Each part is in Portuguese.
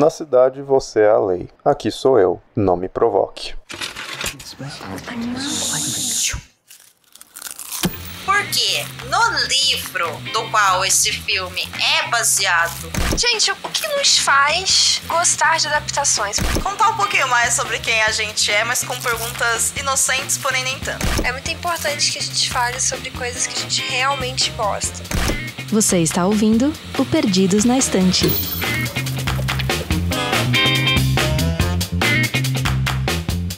Na cidade você é a lei. Aqui sou eu. Não me provoque. Porque no livro do qual esse filme é baseado... Gente, o que nos faz gostar de adaptações? Contar um pouquinho mais sobre quem a gente é, mas com perguntas inocentes, porém nem tanto. É muito importante que a gente fale sobre coisas que a gente realmente gosta. Você está ouvindo o Perdidos na Estante.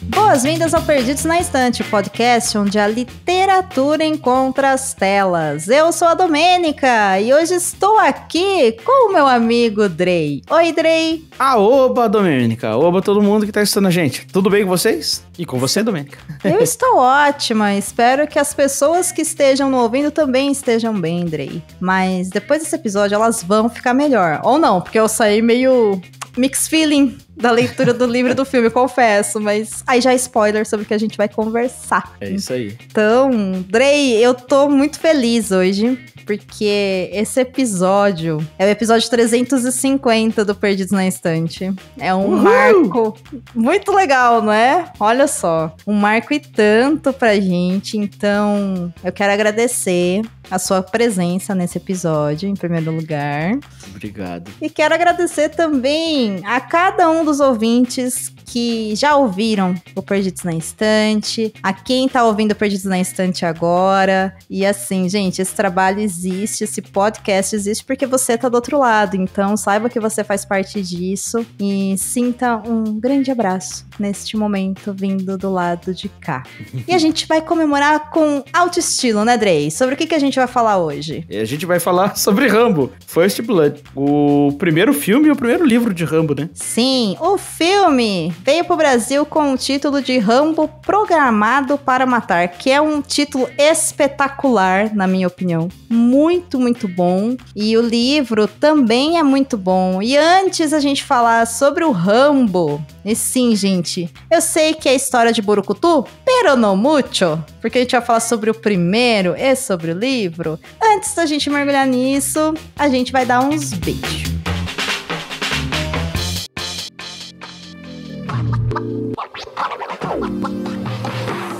Boas-vindas ao Perdidos na Estante, o podcast onde a literatura encontra as telas. Eu sou a Domênica e hoje estou aqui com o meu amigo Drey. Oi, Drey. Oba, Domênica. Oba, todo mundo que tá assistindo a gente. Tudo bem com vocês? E com você, Domênica? Eu estou ótima. Espero que as pessoas que estejam no ouvindo também estejam bem, Drey. Mas depois desse episódio elas vão ficar melhor. Ou não, porque eu saí meio mixed feeling da leitura do livro e do filme, confesso, mas aí já é spoiler sobre o que a gente vai conversar. É isso aí. Então, Drey, eu tô muito feliz hoje, porque esse episódio é o episódio 350 do Perdidos na Estante. É um marco muito legal, não é? Olha só, um marco e tanto pra gente, então eu quero agradecer a sua presença nesse episódio, em primeiro lugar. Obrigado. E quero agradecer também a cada um dos ouvintes que já ouviram o Perdidos na Estante, a quem tá ouvindo o Perdidos na Estante agora. E assim, gente, esse trabalho existe, esse podcast existe porque você tá do outro lado. Então, saiba que você faz parte disso e sinta um grande abraço neste momento vindo do lado de cá. E a gente vai comemorar com alto estilo, né, Drey? Sobre o que a gente vai falar hoje? A gente vai falar sobre Rambo, First Blood. O primeiro filme e o primeiro livro de Rambo, né? Sim, o filme veio pro Brasil com o título de Rambo Programado para Matar, que é um título espetacular, na minha opinião. Muito, muito bom. E o livro também é muito bom. E antes a gente falar sobre o Rambo, e sim, gente, eu sei que é história de Borucutu, pero no mucho, porque a gente vai falar sobre o primeiro e sobre o livro. Antes da gente mergulhar nisso, a gente vai dar uns beijos.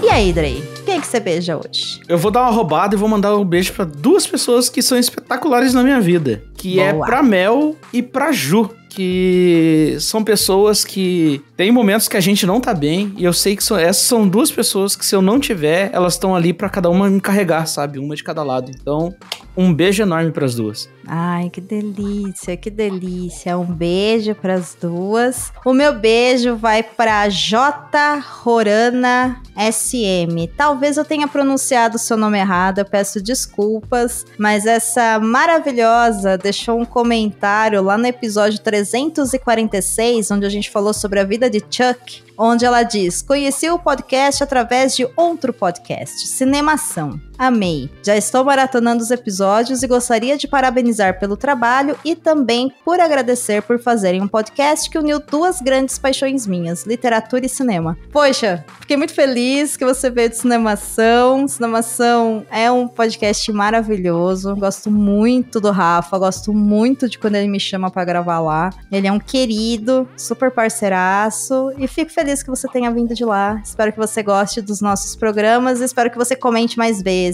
E aí, Drey? Quem é que você beija hoje? Eu vou dar uma roubada e vou mandar um beijo pra duas pessoas que são espetaculares na minha vida. Que Boa. É pra Mel e pra Ju. Que são pessoas que tem momentos que a gente não tá bem, e eu sei que essas são duas pessoas que se eu não tiver, elas estão ali pra cada uma me carregar, sabe? Uma de cada lado. Então, um beijo enorme pras duas. Ai, que delícia, que delícia. Um beijo pras duas. O meu beijo vai pra J. Rorana SM. Talvez eu tenha pronunciado o seu nome errado, eu peço desculpas, mas essa maravilhosa deixou um comentário lá no episódio 346, onde a gente falou sobre a vida de Chuck, onde ela diz: conheci o podcast através de outro podcast, Cinemação. Amei. Já estou maratonando os episódios e gostaria de parabenizar pelo trabalho e também por agradecer por fazerem um podcast que uniu duas grandes paixões minhas, literatura e cinema. Poxa, fiquei muito feliz que você veio de Cinemação. Cinemação é um podcast maravilhoso. Gosto muito do Rafa, gosto muito de quando ele me chama pra gravar lá. Ele é um querido, super parceiraço e fico feliz que você tenha vindo de lá. Espero que você goste dos nossos programas e espero que você comente mais vezes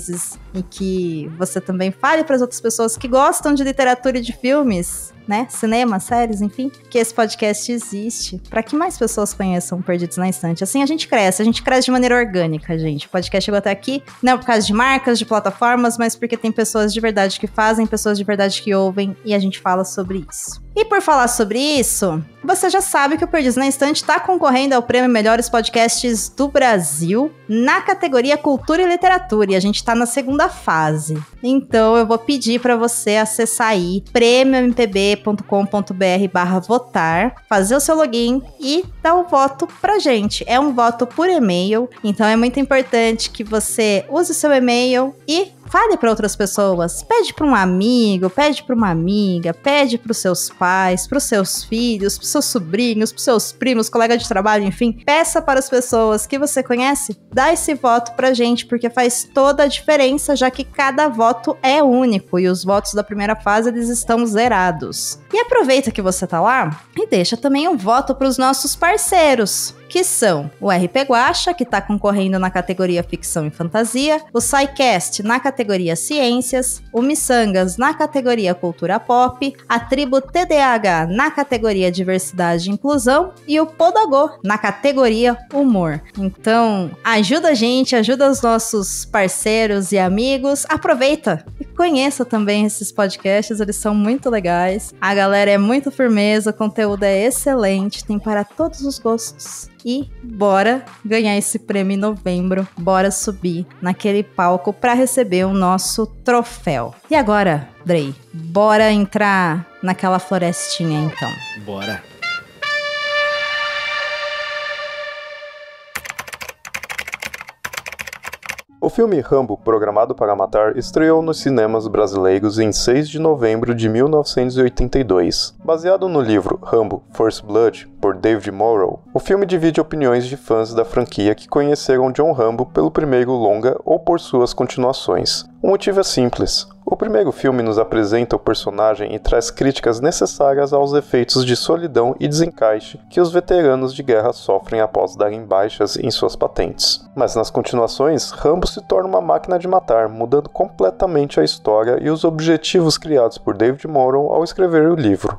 e que você também fale para as outras pessoas que gostam de literatura e de filmes, né? Cinema, séries, enfim, que esse podcast existe para que mais pessoas conheçam Perdidos na Estante. Assim a gente cresce de maneira orgânica, gente. O podcast chegou até aqui não por causa de marcas, de plataformas, mas porque tem pessoas de verdade que fazem, pessoas de verdade que ouvem e a gente fala sobre isso. E por falar sobre isso, você já sabe que o Perdidos na Estante está concorrendo ao Prêmio Melhores Podcasts do Brasil na categoria Cultura e Literatura, e a gente está na segunda fase. Então eu vou pedir para você acessar aí prêmiompb.com.br/votar, fazer o seu login e dar o voto pra gente. É um voto por e-mail, então é muito importante que você use o seu e-mail e Fale para outras pessoas, pede para um amigo, pede para uma amiga, pede para os seus pais, para os seus filhos, para os seus sobrinhos, para os seus primos, colegas de trabalho, enfim. Peça para as pessoas que você conhece, dá esse voto pra gente, porque faz toda a diferença, já que cada voto é único e os votos da primeira fase eles estão zerados. E aproveita que você tá lá e deixa também um voto para os nossos parceiros, que são o RP Guacha, que está concorrendo na categoria Ficção e Fantasia, o SciCast na categoria Ciências, o Missangas na categoria Cultura Pop, a Tribo TDAH na categoria Diversidade e Inclusão e o Podagô na categoria Humor. Então, ajuda a gente, ajuda os nossos parceiros e amigos, aproveita e conheça também esses podcasts, eles são muito legais, a galera é muito firmeza, o conteúdo é excelente, tem para todos os gostos. E bora ganhar esse prêmio em novembro, bora subir naquele palco para receber o nosso troféu. E agora, Drey, bora entrar naquela florestinha então. Bora. O filme Rambo, Programado para Matar, estreou nos cinemas brasileiros em 6 de novembro de 1982. Baseado no livro Rambo, First Blood, por David Morrow, o filme divide opiniões de fãs da franquia que conheceram John Rambo pelo primeiro longa ou por suas continuações. O motivo é simples. O primeiro filme nos apresenta o personagem e traz críticas necessárias aos efeitos de solidão e desencaixe que os veteranos de guerra sofrem após darem baixas em suas patentes. Mas nas continuações, Rambo se torna uma máquina de matar, mudando completamente a história e os objetivos criados por David Morrow ao escrever o livro.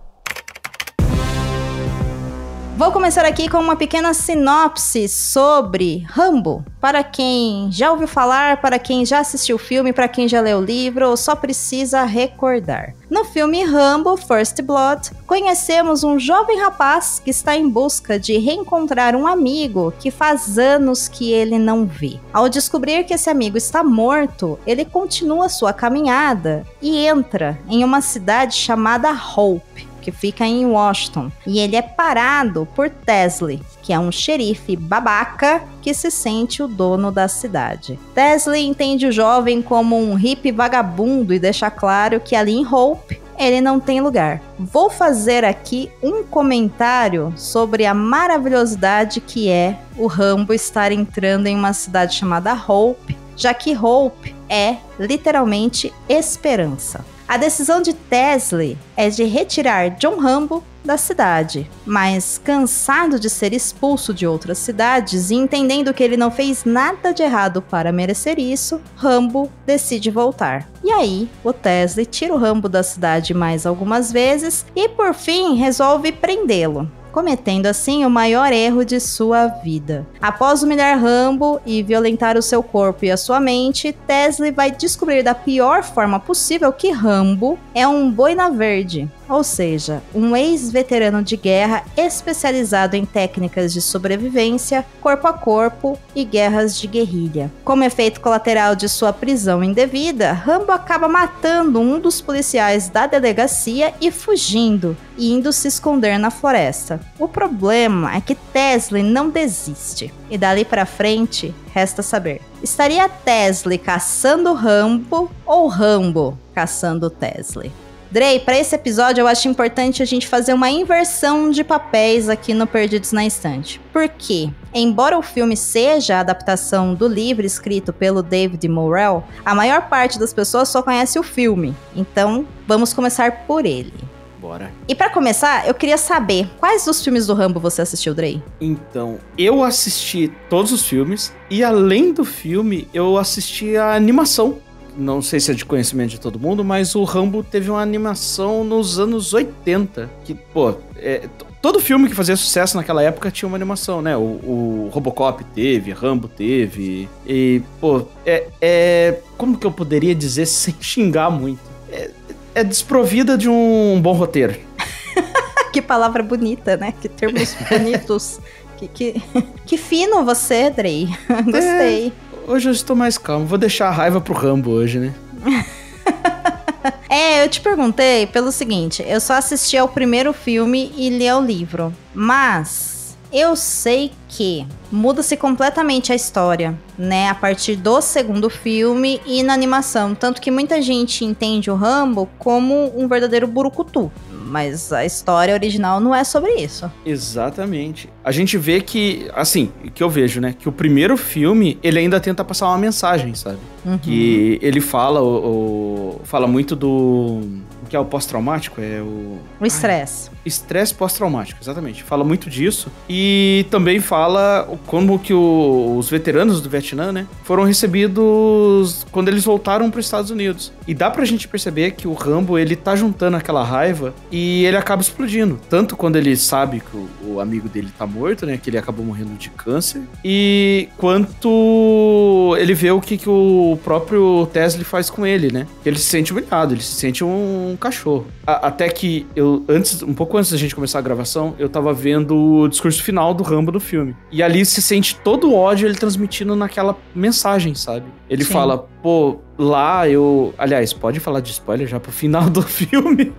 Vou começar aqui com uma pequena sinopse sobre Rambo. Para quem já ouviu falar, para quem já assistiu o filme, para quem já leu o livro, ou só precisa recordar. No filme Rambo, First Blood, conhecemos um jovem rapaz que está em busca de reencontrar um amigo que faz anos que ele não vê. Ao descobrir que esse amigo está morto, ele continua sua caminhada e entra em uma cidade chamada Hope, que fica em Washington, e ele é parado por Tesley, que é um xerife babaca que se sente o dono da cidade. Tesley entende o jovem como um hippie vagabundo e deixa claro que ali em Hope ele não tem lugar. Vou fazer aqui um comentário sobre a maravilhosidade que é o Rambo estar entrando em uma cidade chamada Hope, já que Hope é literalmente esperança. A decisão de Tesley é de retirar John Rambo da cidade, mas cansado de ser expulso de outras cidades e entendendo que ele não fez nada de errado para merecer isso, Rambo decide voltar. E aí, o Tesley tira o Rambo da cidade mais algumas vezes e, por fim, resolve prendê-lo, cometendo assim o maior erro de sua vida. Após humilhar Rambo e violentar o seu corpo e a sua mente, Tesley vai descobrir da pior forma possível que Rambo é um boina verde, ou seja, um ex-veterano de guerra especializado em técnicas de sobrevivência, corpo a corpo e guerras de guerrilha. Como efeito colateral de sua prisão indevida, Rambo acaba matando um dos policiais da delegacia e fugindo, indo se esconder na floresta. O problema é que Tesley não desiste, e dali pra frente, resta saber: estaria Tesley caçando Rambo ou Rambo caçando Tesley? Drey, para esse episódio eu acho importante a gente fazer uma inversão de papéis aqui no Perdidos na Estante. Por quê? Embora o filme seja a adaptação do livro escrito pelo David Morrow, a maior parte das pessoas só conhece o filme. Então, vamos começar por ele. Bora. E pra começar, eu queria saber, quais dos filmes do Rambo você assistiu, Drey? Então, eu assisti todos os filmes e além do filme, eu assisti a animação. Não sei se é de conhecimento de todo mundo, mas o Rambo teve uma animação nos anos 80. Que, pô, todo filme que fazia sucesso naquela época tinha uma animação, né? O Robocop teve, Rambo teve. E, pô, como que eu poderia dizer sem xingar muito? É desprovida de um bom roteiro. Que palavra bonita, né? Que termos bonitos. Que fino você, Drey. Gostei. Hoje eu estou mais calmo. Vou deixar a raiva pro Rambo hoje, né? Eu te perguntei pelo seguinte. Eu só assisti ao primeiro filme e li o livro. Mas Eu sei que muda-se completamente a história, né, a partir do segundo filme e na animação. Tanto que muita gente entende o Rambo como um verdadeiro burucutu. Mas a história original não é sobre isso. Exatamente. A gente vê que, assim, que eu vejo, né? Que o primeiro filme, ele ainda tenta passar uma mensagem, sabe? Uhum. Que ele fala, fala muito do... O que é o pós-traumático? É o estresse. Estresse pós-traumático, exatamente. Fala muito disso. E também fala como que os veteranos do Vietnã, né? Foram recebidos quando eles voltaram para os Estados Unidos. E dá pra gente perceber que o Rambo, ele tá juntando aquela raiva e ele acaba explodindo. Tanto quando ele sabe que o amigo dele tá morto, né? Que ele acabou morrendo de câncer. E quanto ele vê o que o próprio Tesla faz com ele, né? Ele se sente humilhado, ele se sente um cachorro. Até que um pouco antes da gente começar a gravação, eu tava vendo o discurso final do Rambo do filme. E ali se sente todo o ódio ele transmitindo naquela mensagem, sabe? Ele Sim. fala, pô, lá eu... Aliás, pode falar de spoiler já pro final do filme?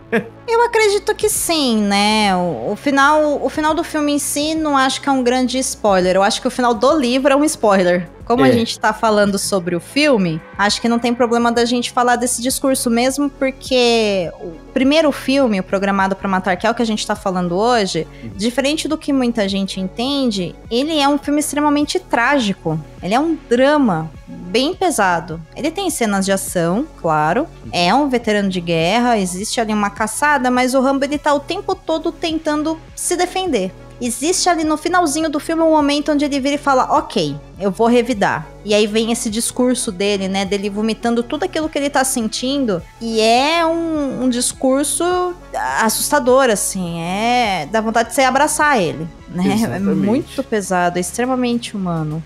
Eu acredito que sim, né? O final do filme em si não acho que é um grande spoiler. Eu acho que o final do livro é um spoiler. Como a gente tá falando sobre o filme, acho que não tem problema da gente falar desse discurso mesmo, porque o primeiro filme, o Programado pra Matar, que é o que a gente tá falando hoje, diferente do que muita gente entende, ele é um filme extremamente trágico. Ele é um drama bem pesado. Ele tem cenas de ação, claro. É um veterano de guerra, existe ali uma caçada, mas o Rambo, ele tá o tempo todo tentando se defender. Existe ali no finalzinho do filme um momento onde ele vira e fala, ok, eu vou revidar. E aí vem esse discurso dele, né, dele vomitando tudo aquilo que ele tá sentindo. E é um discurso assustador, assim, dá vontade de você abraçar ele, né? Exatamente. É muito pesado, é extremamente humano.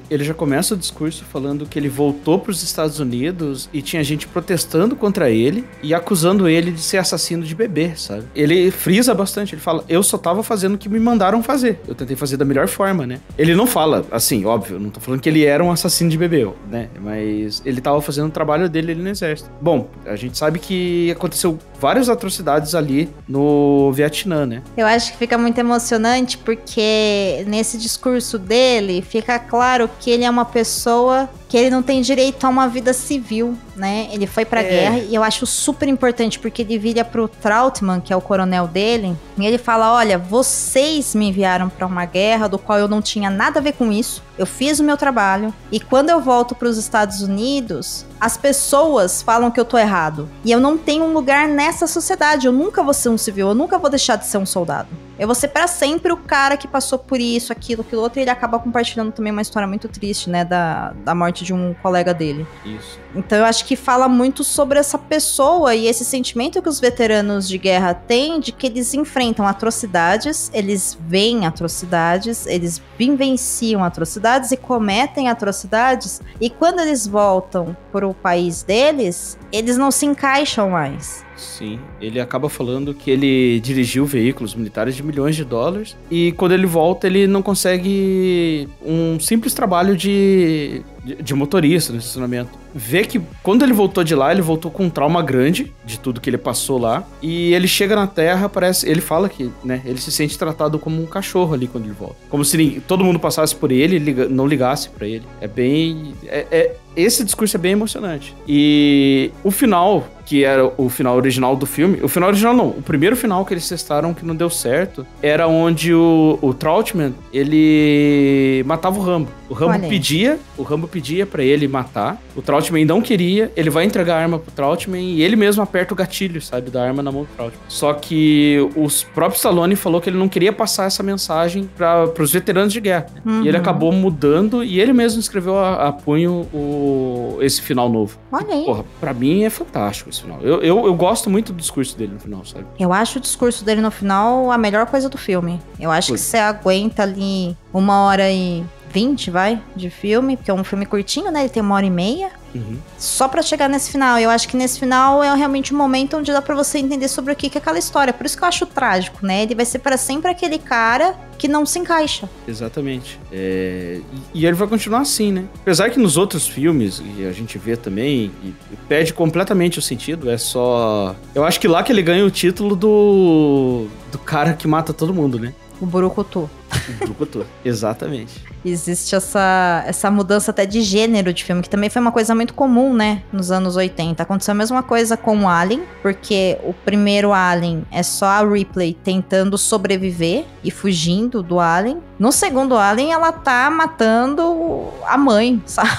Ele já começa o discurso falando que ele voltou pros Estados Unidos e tinha gente protestando contra ele e acusando ele de ser assassino de bebê, sabe? Ele frisa bastante, ele fala, eu só tava fazendo o que me mandaram fazer. Eu tentei fazer da melhor forma, né? Ele não fala, assim, óbvio, não tô falando que ele era um assassino de bebê, né? Mas ele tava fazendo o trabalho dele ali no exército. Bom, a gente sabe que aconteceu várias atrocidades ali no Vietnã, né? Eu acho que fica muito emocionante porque nesse discurso dele fica claro que ele é uma pessoa que ele não tem direito a uma vida civil, né? Ele foi pra guerra e eu acho super importante porque ele vira pro Trautmann, que é o coronel dele, e ele fala, olha, vocês me enviaram pra uma guerra do qual eu não tinha nada a ver com isso, eu fiz o meu trabalho e quando eu volto pros Estados Unidos, as pessoas falam que eu tô errado e eu não tenho um lugar nessa sociedade, eu nunca vou ser um civil, eu nunca vou deixar de ser um soldado. Eu vou ser pra sempre o cara que passou por isso, aquilo outro, e ele acaba compartilhando também uma história muito triste, né, da morte de um colega dele. Isso. Então eu acho que fala muito sobre essa pessoa e esse sentimento que os veteranos de guerra têm de que eles enfrentam atrocidades, eles veem atrocidades, eles vivenciam atrocidades e cometem atrocidades, e quando eles voltam pro país deles, eles não se encaixam mais. Sim, ele acaba falando que ele dirigiu veículos militares de milhões de dólares e quando ele volta ele não consegue um simples trabalho de motorista no estacionamento. Vê que quando ele voltou de lá, ele voltou com um trauma grande de tudo que ele passou lá e ele chega na Terra, ele fala que, né, ele se sente tratado como um cachorro ali quando ele volta. Como se todo mundo passasse por ele e não ligasse pra ele. Esse discurso é bem emocionante. E o final, que era o final original do filme... O final original não, o primeiro final que eles testaram que não deu certo era onde o Trautmann, ele matava o Rambo. O Rambo pedia pra ele matar. O Trautmann não queria, ele vai entregar a arma pro Trautmann e ele mesmo aperta o gatilho, sabe, da arma na mão do Trautmann. Só que o próprio Stallone falou que ele não queria passar essa mensagem pros veteranos de guerra. Uhum. E ele acabou mudando e ele mesmo escreveu a punho esse final novo. Olha aí. Porra, pra mim é fantástico esse final. Eu gosto muito do discurso dele no final, sabe? Eu acho o discurso dele no final a melhor coisa do filme. Eu acho que você aguenta ali 1h20, de filme, porque é um filme curtinho, né? Ele tem 1h30. Uhum. Só pra chegar nesse final. Eu acho que nesse final é realmente um momento onde dá pra você entender sobre o que é aquela história. Por isso que eu acho trágico, né? Ele vai ser pra sempre aquele cara que não se encaixa. Exatamente. E ele vai continuar assim, né? Apesar que nos outros filmes, e a gente vê também, e perde completamente o sentido, é só... Eu acho que lá que ele ganha o título do cara que mata todo mundo, né? O Burucutu. O grupo todo, exatamente. Existe essa mudança até de gênero de filme, que também foi uma coisa muito comum, né, nos anos 80. Aconteceu a mesma coisa com o Alien, porque o primeiro Alien é só a Ripley tentando sobreviver e fugindo do Alien. No segundo Alien, ela tá matando a mãe, sabe?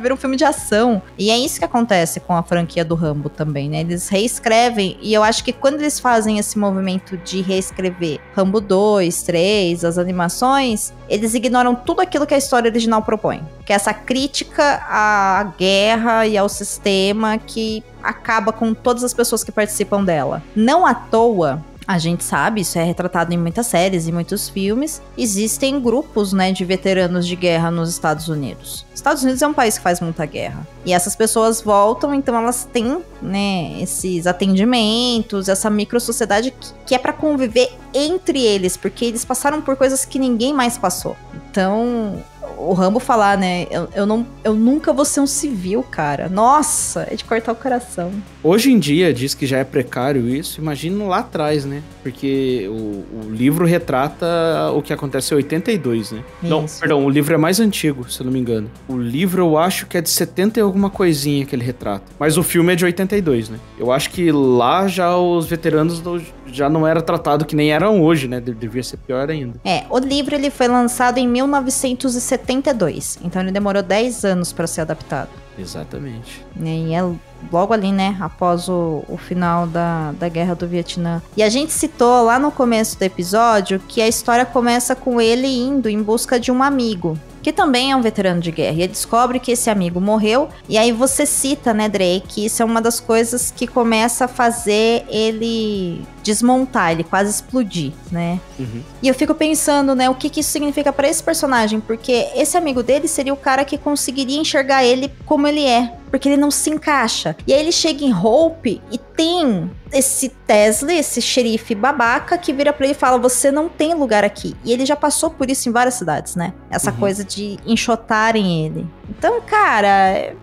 Vira um filme de ação. E é isso que acontece com a franquia do Rambo também, né? Eles reescrevem, e eu acho que quando eles fazem esse movimento de reescrever Rambo 2, 3, as animações, eles ignoram tudo aquilo que a história original propõe. Que é essa crítica à guerra e ao sistema que acaba com todas as pessoas que participam dela. Não à toa, a gente sabe, isso é retratado em muitas séries e muitos filmes, existem grupos, né, de veteranos de guerra nos Estados Unidos. Os Estados Unidos é um país que faz muita guerra. E essas pessoas voltam, então elas têm, né, esses atendimentos, essa microsociedade que é pra conviver entre eles, porque eles passaram por coisas que ninguém mais passou. Então, o Rambo falar, né, eu nunca vou ser um civil, cara. Nossa, é de cortar o coração. Hoje em dia, diz que já é precário isso, imagina lá atrás, né? Porque o livro retrata o que acontece em 82, né? Isso. Não, perdão, o livro é mais antigo, se eu não me engano. O livro eu acho que é de 70 e alguma coisinha que ele retrata. Mas o filme é de 82, né? Eu acho que lá já os veteranos já não era tratado que nem eram hoje, né? Devia ser pior ainda. O livro ele foi lançado em 1972, então ele demorou 10 anos para ser adaptado. Exatamente. E é logo ali, né, após o final da Guerra do Vietnã. E a gente citou lá no começo do episódio que a história começa com ele indo em busca de um amigo, que também é um veterano de guerra. E ele descobre que esse amigo morreu. E aí você cita, né, Drake, que isso é uma das coisas que começa a fazer ele desmontar, ele quase explodir, né? Uhum. E eu fico pensando, né, o que isso significa pra esse personagem, porque esse amigo dele seria o cara que conseguiria enxergar ele como ele é, porque ele não se encaixa. E aí ele chega em Hope e tem esse Tesla, esse xerife babaca, que vira pra ele e fala, você não tem lugar aqui. E ele já passou por isso em várias cidades, né? Essa coisa de enxotarem ele. Então, cara,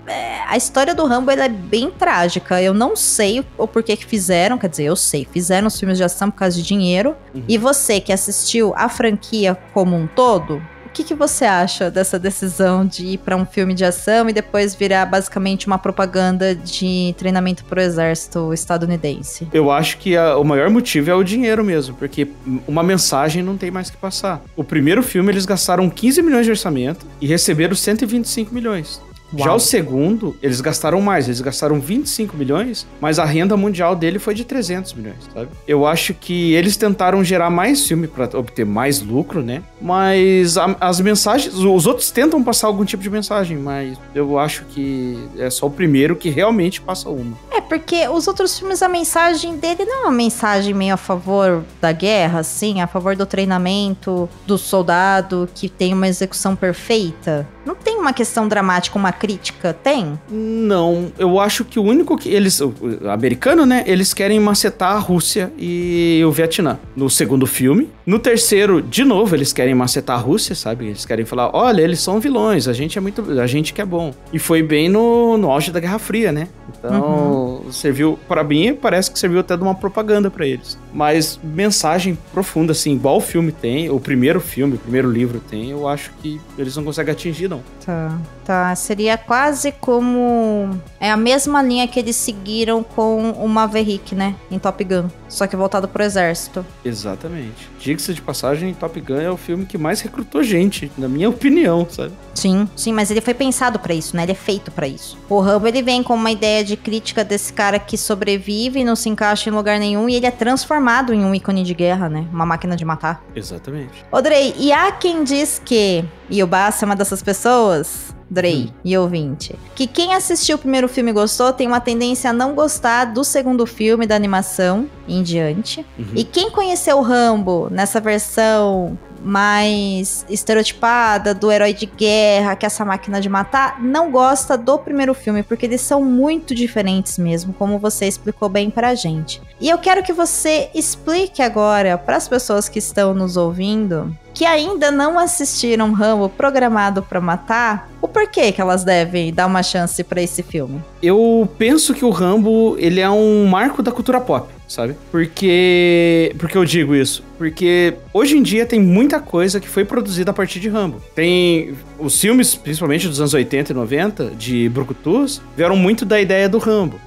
a história do Rambo, ela é bem trágica. Eu não sei o porquê que fizeram, quer dizer, eu sei, fizeram os filmes de ação por causa de dinheiro. E você que assistiu a franquia como um todo, o que você acha dessa decisão de ir pra um filme de ação e depois virar basicamente uma propaganda de treinamento pro exército estadunidense? Eu acho que o maior motivo é o dinheiro mesmo, porque uma mensagem não tem mais que passar. O primeiro filme eles gastaram 15 milhões de orçamento e receberam 125 milhões. Uau. Já o segundo, eles gastaram mais, eles gastaram 25 milhões, mas a renda mundial dele foi de 300 milhões, sabe? Eu acho que eles tentaram gerar mais filme pra obter mais lucro, né? Mas as mensagens, os outros tentam passar algum tipo de mensagem, mas eu acho que é só o primeiro que realmente passa uma. Porque os outros filmes, a mensagem dele não é uma mensagem meio a favor da guerra, assim, a favor do treinamento do soldado que tem uma execução perfeita. Não tem uma questão dramática, uma crítica, tem? Não, eu acho que o único que eles, o americano, né, eles querem macetar a Rússia e o Vietnã. No segundo filme. No terceiro, de novo, eles querem macetar a Rússia, sabe? Eles querem falar, olha, eles são vilões, a gente que é bom. E foi bem no auge da Guerra Fria, né? Então, serviu, para mim, parece que serviu até de uma propaganda pra eles. Mas mensagem profunda, assim, igual o filme tem, o primeiro livro tem, eu acho que eles não conseguem atingir, não. Tá. Seria quase como... É a mesma linha que eles seguiram com o Maverick, né? Em Top Gun. Só que voltado pro exército. Exatamente. Diga-se de passagem, Top Gun é o filme que mais recrutou gente, na minha opinião, sabe? Sim, mas ele foi pensado pra isso, né? Ele é feito pra isso. O Rambo, ele vem com uma ideia de crítica desse cara que sobrevive, não se encaixa em lugar nenhum, e ele é transformado em um ícone de guerra, né? Uma máquina de matar. Exatamente. Ô, Drey, e há quem diz que... E o Bass é uma dessas pessoas... Drey e ouvinte, que quem assistiu o primeiro filme e gostou tem uma tendência a não gostar do segundo filme, da animação em diante. E quem conheceu o Rambo nessa versão mais estereotipada do herói de guerra, que é essa máquina de matar, não gosta do primeiro filme, porque eles são muito diferentes mesmo, como você explicou bem pra gente. E eu quero que você explique agora para as pessoas que estão nos ouvindo, que ainda não assistiram Rambo Programado pra Matar, o porquê que elas devem dar uma chance pra esse filme. Eu penso que o Rambo, ele é um marco da cultura pop, sabe? Porque eu digo isso. Porque hoje em dia tem muita coisa que foi produzida a partir de Rambo. Tem os filmes, principalmente dos anos 80 e 90, de brucutus, vieram muito da ideia do Rambo.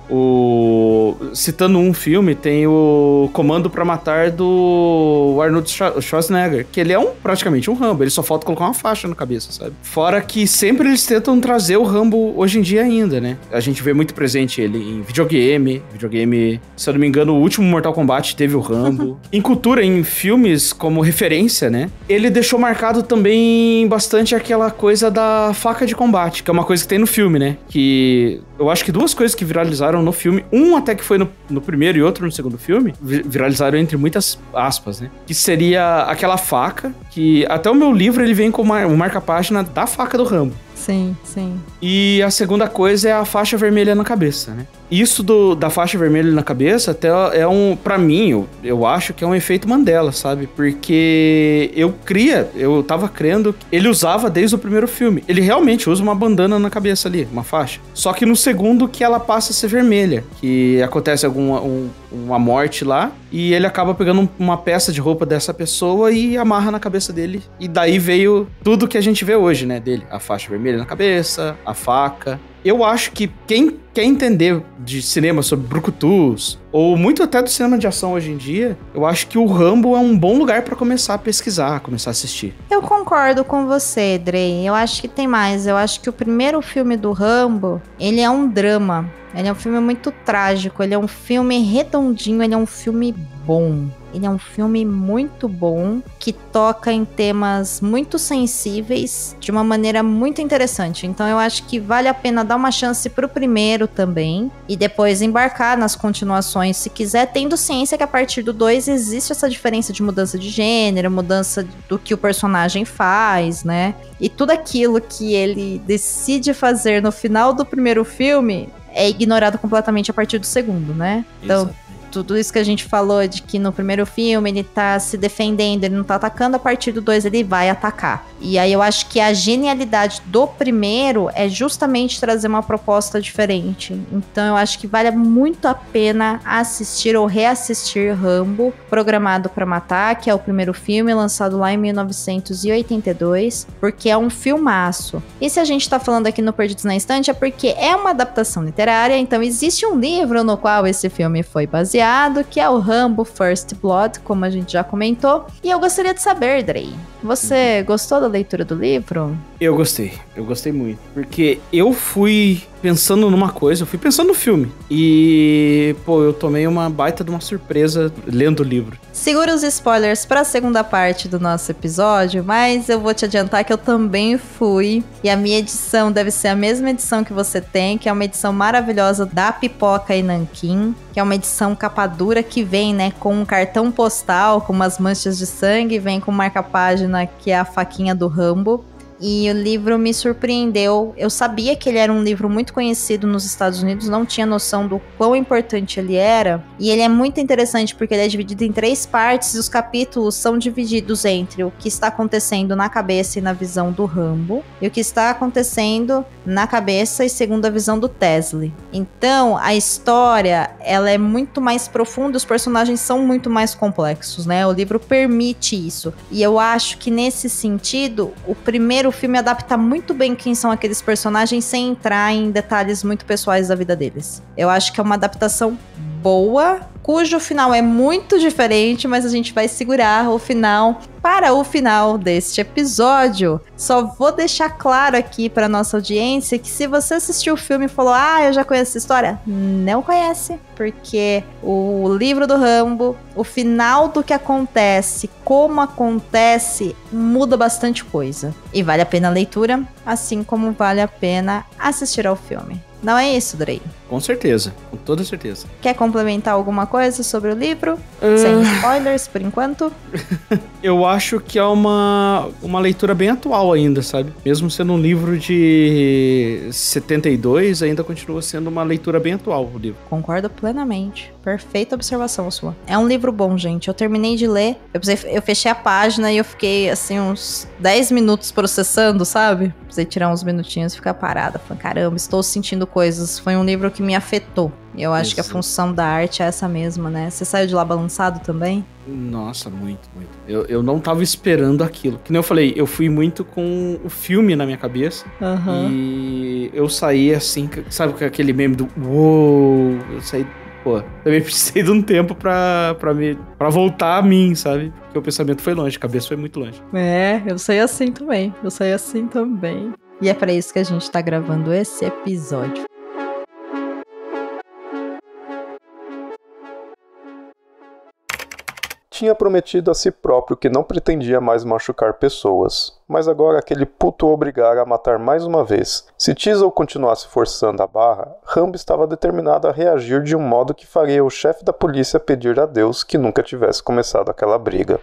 Citando um filme, tem o Comando pra Matar do Arnold Schwarzenegger, que ele é praticamente um Rambo, ele só falta colocar uma faixa na cabeça, sabe? Fora que sempre eles tentam trazer o Rambo hoje em dia ainda, né? A gente vê muito presente ele em videogame, se eu não me engano, o último Mortal Kombat teve o Rambo. Em cultura, em filmes como referência, né? Ele deixou marcado também bastante aquela coisa da faca de combate, que é uma coisa que tem no filme, né? Que eu acho que duas coisas que viralizaram no filme, um até que foi no primeiro e outro no segundo filme, viralizaram entre muitas aspas, né? Que seria aquela faca, que até o meu livro ele vem com o marca-página da faca do Rambo. Sim, sim. E a segunda coisa é a faixa vermelha na cabeça, né? Isso da faixa vermelha na cabeça até é pra mim, eu acho que é um efeito Mandela, sabe? Porque eu tava crendo que ele usava desde o primeiro filme. Ele realmente usa uma bandana na cabeça ali, uma faixa. Só que no segundo que ela passa a ser vermelha, que acontece uma morte lá, e ele acaba pegando uma peça de roupa dessa pessoa e amarra na cabeça dele. E daí veio tudo que a gente vê hoje, né, dele. A faixa vermelha na cabeça, a faca. Eu acho que quem quer entender de cinema sobre brucutus, ou muito até do cinema de ação hoje em dia, eu acho que o Rambo é um bom lugar pra começar a pesquisar, começar a assistir. Eu concordo com você, Drey. Eu acho que tem mais. Eu acho que o primeiro filme do Rambo, ele é um drama. Ele é um filme muito trágico, ele é um filme redondinho, ele é um filme bom. Ele é um filme muito bom, que toca em temas muito sensíveis, de uma maneira muito interessante. Então eu acho que vale a pena dar uma chance pro primeiro também, e depois embarcar nas continuações, se quiser, tendo ciência que a partir do 2 existe essa diferença de mudança de gênero, mudança do que o personagem faz, né? E tudo aquilo que ele decide fazer no final do primeiro filme é ignorado completamente a partir do segundo, né? Então, exato. Tudo isso que a gente falou de que no primeiro filme ele tá se defendendo, ele não tá atacando, a partir do 2 ele vai atacar. E aí eu acho que a genialidade do primeiro é justamente trazer uma proposta diferente. Então eu acho que vale muito a pena assistir ou reassistir Rambo, Programado pra Matar, que é o primeiro filme, lançado lá em 1982, porque é um filmaço. E se a gente tá falando aqui no Perdidos na Estante é porque é uma adaptação literária, então existe um livro no qual esse filme foi baseado, que é o Rambo First Blood, como a gente já comentou. E eu gostaria de saber, Drey, você gostou da leitura do livro? Eu gostei muito. Porque eu fui pensando numa coisa, eu fui pensando no filme. E, eu tomei uma baita de uma surpresa lendo o livro. Segura os spoilers para a segunda parte do nosso episódio, mas eu vou te adiantar que eu também fui. E a minha edição deve ser a mesma edição que você tem, que é uma edição maravilhosa da Pipoca e Nanquim, que é uma edição capa dura que vem, né, com um cartão postal, com umas manchas de sangue, vem com marca-página que é a faquinha do Rambo. E o livro me surpreendeu. Eu sabia que ele era um livro muito conhecido nos Estados Unidos, não tinha noção do quão importante ele era. E ele é muito interessante porque ele é dividido em 3 partes e os capítulos são divididos entre o que está acontecendo na cabeça e na visão do Rambo e o que está acontecendo na cabeça e segundo a visão do Tesley. Então, a história, ela é muito mais profunda, os personagens são muito mais complexos, né? O livro permite isso. E eu acho que nesse sentido, o primeiro filme adapta muito bem quem são aqueles personagens sem entrar em detalhes muito pessoais da vida deles. Eu acho que é uma adaptação boa, cujo final é muito diferente, mas a gente vai segurar o final para o final deste episódio. Só vou deixar claro aqui para nossa audiência que se você assistiu o filme e falou, eu já conheço essa história, não conhece, porque o livro do Rambo, o final do que acontece, como acontece, muda bastante coisa. E vale a pena a leitura, assim como vale a pena assistir ao filme. Não é isso, Drey? Com certeza, com toda certeza. Quer complementar alguma coisa sobre o livro? Sem spoilers, por enquanto? Eu acho que é uma leitura bem atual ainda, sabe? Mesmo sendo um livro de 72, ainda continua sendo uma leitura bem atual o livro. Concordo plenamente. Perfeita observação sua. É um livro bom, gente. Eu terminei de ler, eu fechei a página e eu fiquei, assim, uns 10 minutos processando, sabe? Precisei tirar uns minutinhos e ficar parada. Falei, caramba, estou sentindo coisas. Foi um livro que me afetou. Eu acho que a função da arte é essa mesma, né? Você saiu de lá balançado também? Nossa, muito. Eu não tava esperando aquilo. Que nem eu falei, eu fui muito com o filme na minha cabeça. E eu saí assim, sabe, com aquele meme do uou, eu saí, pô, também precisei de um tempo pra voltar a mim, sabe? Porque o pensamento foi longe, a cabeça foi muito longe. É, eu saí assim também. E é pra isso que a gente tá gravando esse episódio. Tinha prometido a si próprio que não pretendia mais machucar pessoas, mas agora aquele puto o obrigara a matar mais uma vez. Se Teasle continuasse forçando a barra, Rambo estava determinado a reagir de um modo que faria o chefe da polícia pedir a Deus que nunca tivesse começado aquela briga.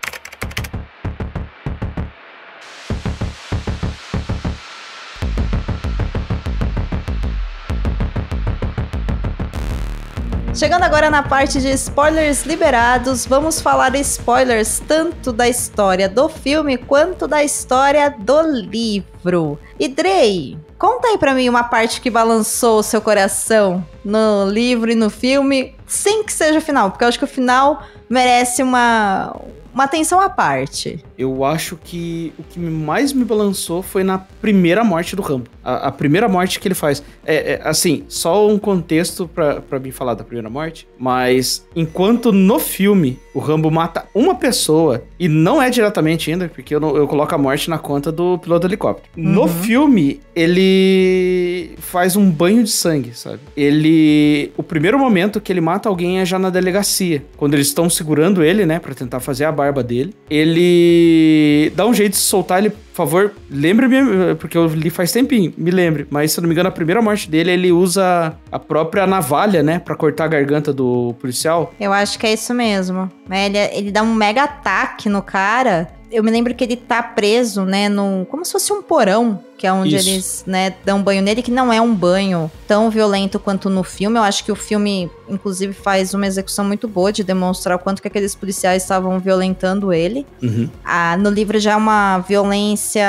Chegando agora na parte de spoilers liberados, vamos falar spoilers tanto da história do filme quanto da história do livro. E Drey, conta aí pra mim uma parte que balançou o seu coração no livro e no filme, sem que seja o final, porque eu acho que o final merece uma atenção à parte. Eu acho que o que mais me balançou foi na primeira morte do Rambo. A primeira morte que ele faz. Assim, só um contexto pra mim falar da primeira morte, mas enquanto no filme o Rambo mata uma pessoa, e não é diretamente ainda, porque eu coloco a morte na conta do piloto do helicóptero. No filme, ele faz um banho de sangue, sabe? O primeiro momento que ele mata alguém é já na delegacia. Quando eles estão segurando ele, né, pra tentar fazer a barba dele, ele dá um jeito de soltar ele. Por favor, lembre-me, porque eu li faz tempinho, me lembre. Mas, se eu não me engano, a primeira morte dele, ele usa a própria navalha, né, pra cortar a garganta do policial. Eu acho que é isso mesmo. Ele dá um mega ataque no cara. Eu me lembro que ele tá preso, né, como se fosse um porão, que é onde eles, né, dão banho nele, que não é um banho tão violento quanto no filme. Eu acho que o filme, inclusive, faz uma execução muito boa de demonstrar o quanto que aqueles policiais estavam violentando ele. No livro já é uma violência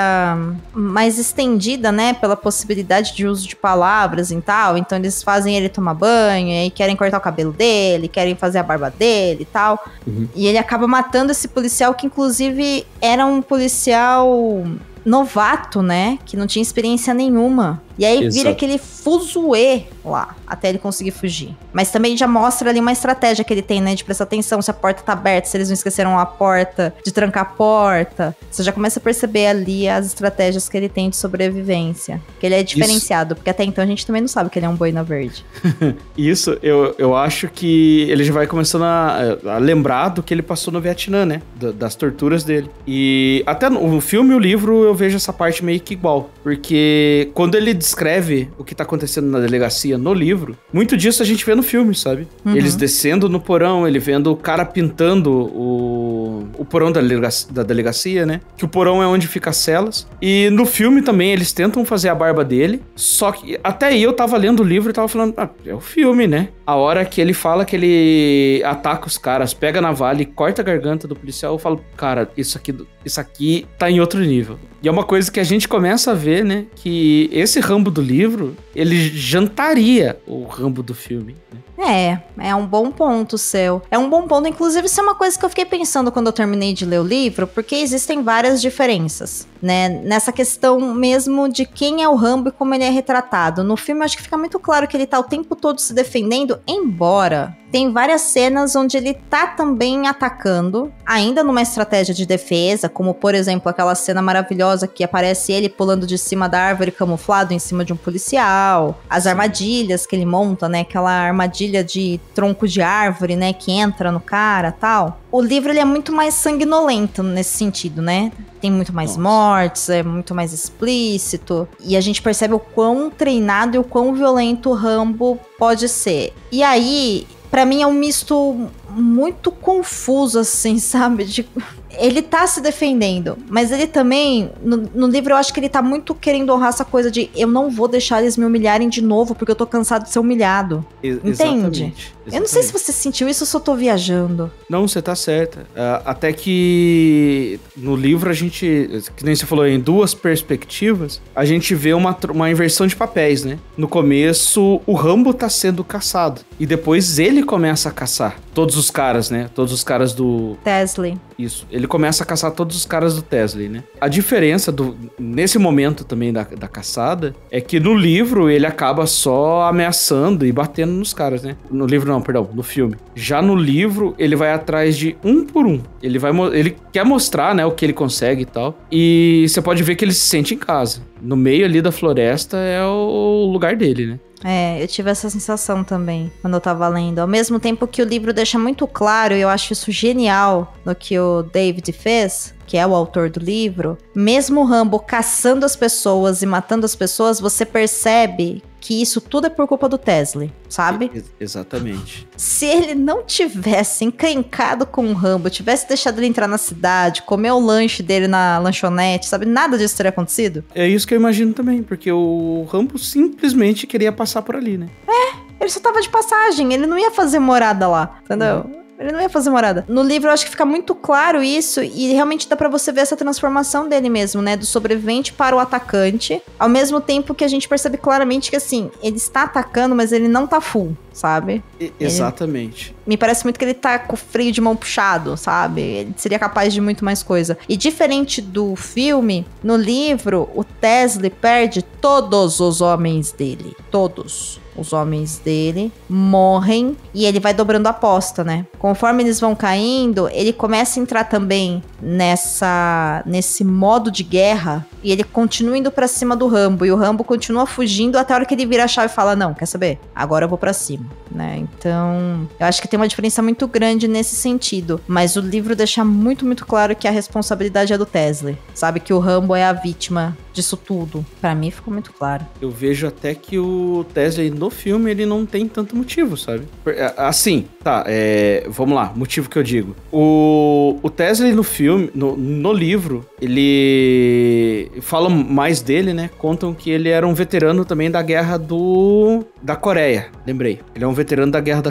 mais estendida, né, pela possibilidade de uso de palavras e tal. Então eles fazem ele tomar banho, e aí querem cortar o cabelo dele, querem fazer a barba dele e tal. E ele acaba matando esse policial, que inclusive era um policial novato, né? Que não tinha experiência nenhuma. E aí vira aquele fuzuê lá, até ele conseguir fugir. Mas também já mostra ali uma estratégia que ele tem, né? De prestar atenção se a porta tá aberta, se eles não esqueceram a porta, de trancar a porta. Você já começa a perceber ali as estratégias que ele tem de sobrevivência. Que ele é diferenciado, porque até então a gente também não sabe que ele é um boina verde. Isso, eu acho que ele já vai começando a lembrar do que ele passou no Vietnã, né? Das torturas dele. E até no filme e o livro eu vejo essa parte meio que igual. Porque quando ele descreve o que tá acontecendo na delegacia no livro, muito disso a gente vê no filme, sabe? Eles descendo no porão, ele vendo o cara pintando o porão da delegacia, né? Que o porão é onde fica as celas. E no filme também eles tentam fazer a barba dele, só que até aí eu tava lendo o livro e tava falando, é o filme, né? A hora que ele fala que ele ataca os caras, pega a navalha e corta a garganta do policial, eu falo, cara, isso aqui tá em outro nível. E é uma coisa que a gente começa a ver, né? Que esse Rambo do livro, ele jantaria o Rambo do filme, né? É um bom ponto seu. É um bom ponto, inclusive isso é uma coisa que eu fiquei pensando quando eu terminei de ler o livro, porque existem várias diferenças, né? Nessa questão mesmo de quem é o Rambo e como ele é retratado. No filme eu acho que fica muito claro que ele tá o tempo todo se defendendo, embora tem várias cenas onde ele tá também atacando, ainda numa estratégia de defesa, como por exemplo aquela cena maravilhosa que aparece ele pulando de cima da árvore camuflado em cima de um policial, as armadilhas que ele monta, né, aquela armadilha de tronco de árvore, né, que entra no cara, tal. O livro ele é muito mais sanguinolento nesse sentido, né? Tem muito mais mortes, é muito mais explícito. E a gente percebe o quão treinado e o quão violento o Rambo pode ser. E aí, pra mim é um misto muito confuso, assim, sabe? Ele tá se defendendo, mas ele também, no livro eu acho que ele tá muito querendo honrar essa coisa de eu não vou deixar eles me humilharem de novo porque eu tô cansado de ser humilhado. Entende? Eu não sei se você sentiu isso ou se eu tô viajando. Não, você tá certa. Até que no livro a gente, que nem você falou, em duas perspectivas, a gente vê uma inversão de papéis, né? No começo, o Rambo tá sendo caçado. E depois ele começa a caçar todos os caras, né? Todos os caras do... Tesley. Isso. Ele começa a caçar todos os caras do Tesley, né? A diferença nesse momento também da caçada é que no livro ele acaba só ameaçando e batendo nos caras, né? No livro não, perdão, no filme. Já no livro ele vai atrás de um por um. Ele quer mostrar, né, o que ele consegue e tal. E você pode ver que ele se sente em casa. No meio ali da floresta é o lugar dele, né? Eu tive essa sensação também quando eu tava lendo. Ao mesmo tempo que o livro deixa muito claro, e eu acho isso genial no que o David fez, que é o autor do livro, mesmo o Rambo caçando as pessoas e matando as pessoas, você percebe que isso tudo é por culpa do Tesley, sabe? Exatamente. Se ele não tivesse encrencado com o Rambo, tivesse deixado ele entrar na cidade, comer o lanche dele na lanchonete, sabe? Nada disso teria acontecido. É isso que eu imagino também, porque o Rambo simplesmente queria passar por ali, né? Ele só tava de passagem, ele não ia fazer morada lá, entendeu? Ele não ia fazer morada. No livro eu acho que fica muito claro isso e realmente dá pra você ver essa transformação dele mesmo, né? Do sobrevivente para o atacante. Ao mesmo tempo que a gente percebe claramente que, assim, ele está atacando, mas ele não tá full, sabe? Exatamente. Me parece muito que ele tá com o freio de mão puxado, sabe? Ele seria capaz de muito mais coisa. E diferente do filme, no livro, o Tesley perde todos os homens dele. Todos. Os homens dele morrem e ele vai dobrando a aposta, né? Conforme eles vão caindo, ele começa a entrar também nesse modo de guerra e ele continua indo pra cima do Rambo e o Rambo continua fugindo até a hora que ele vira a chave e fala, não, quer saber? Agora eu vou pra cima, né? Então, eu acho que tem uma diferença muito grande nesse sentido, mas o livro deixa muito, muito claro que a responsabilidade é do Tesley, sabe? Que o Rambo é a vítima disso tudo. Pra mim ficou muito claro. Eu vejo até que o Tesley no filme ele não tem tanto motivo, sabe? Assim, tá, vamos lá, motivo que eu digo. O Tesley no filme, no livro, ele fala mais dele, né? Contam que ele era um veterano também da guerra da Coreia, lembrei. Ele é um veterano da guerra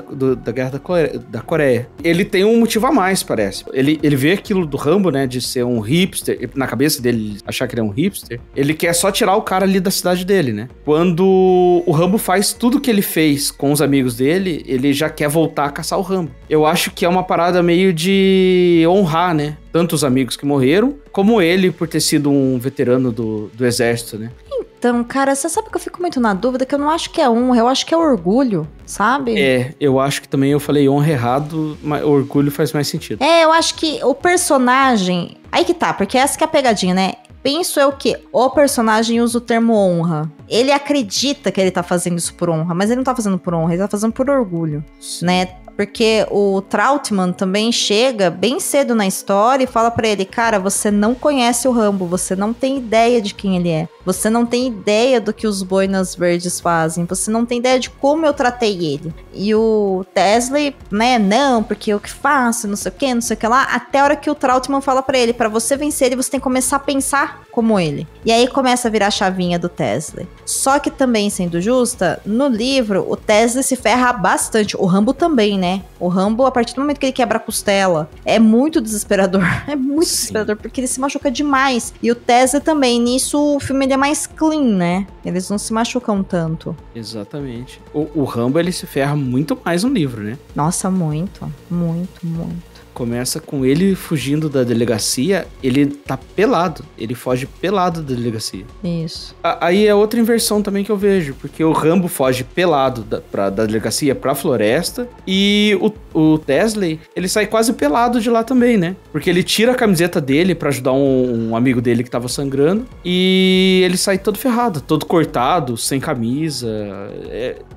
da Coreia. Ele tem um motivo a mais, parece. Ele vê aquilo do Rambo, né? De ser um hipster, na cabeça dele achar que ele é um hipster. Ele quer só tirar o cara ali da cidade dele, né? Quando o Rambo faz tudo que ele fez com os amigos dele, ele já quer voltar a caçar o Rambo. Eu acho que é uma parada meio de honrar, né? Tanto os amigos que morreram, como ele por ter sido um veterano do exército, né? Então, cara, você sabe que eu fico muito na dúvida, que eu não acho que é honra, eu acho que é orgulho, sabe? Eu acho que também eu falei honra errado, mas orgulho faz mais sentido. Eu acho que o personagem... Aí que tá, porque essa que é a pegadinha, né? Penso eu que o personagem usa o termo honra. Ele acredita que ele tá fazendo isso por honra, mas ele não tá fazendo por honra, ele tá fazendo por orgulho, né? Porque o Trautmann também chega bem cedo na história e fala pra ele, cara, você não conhece o Rambo, você não tem ideia de quem ele é. Você não tem ideia do que os boinas verdes fazem, você não tem ideia de como eu tratei ele. E o Tesley, né, não, porque eu que faço, não sei o que lá, até a hora que o Trautmann fala pra ele, pra você vencer ele, você tem que começar a pensar como ele. E aí começa a virar a chavinha do Tesley. Só que também, sendo justa, no livro, o Tesley se ferra bastante. O Rambo também, né? O Rambo, a partir do momento que ele quebra a costela, é muito desesperador. É muito desesperador, porque ele se machuca demais. E o Tesley também. Nisso, o filme ele é mais clean, né? Eles não se machucam tanto. Exatamente. O Rambo, ele se ferra muito mais no livro, né? Nossa, muito. Muito, muito. Começa com ele fugindo da delegacia, ele tá pelado, ele foge pelado da delegacia. Isso. Aí é outra inversão também que eu vejo, porque o Rambo foge pelado da delegacia pra floresta, e o Tesley, ele sai quase pelado de lá também, né? Porque ele tira a camiseta dele pra ajudar um amigo dele que tava sangrando, e ele sai todo ferrado, todo cortado, sem camisa,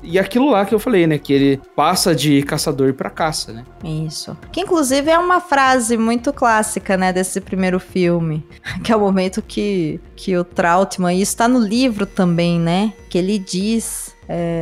e aquilo lá que eu falei, né? Que ele passa de caçador pra caça, né? Isso. Que inclusive é uma frase muito clássica, né, desse primeiro filme, que é o momento que o Trautmann, e isso tá no livro também, né, que ele diz...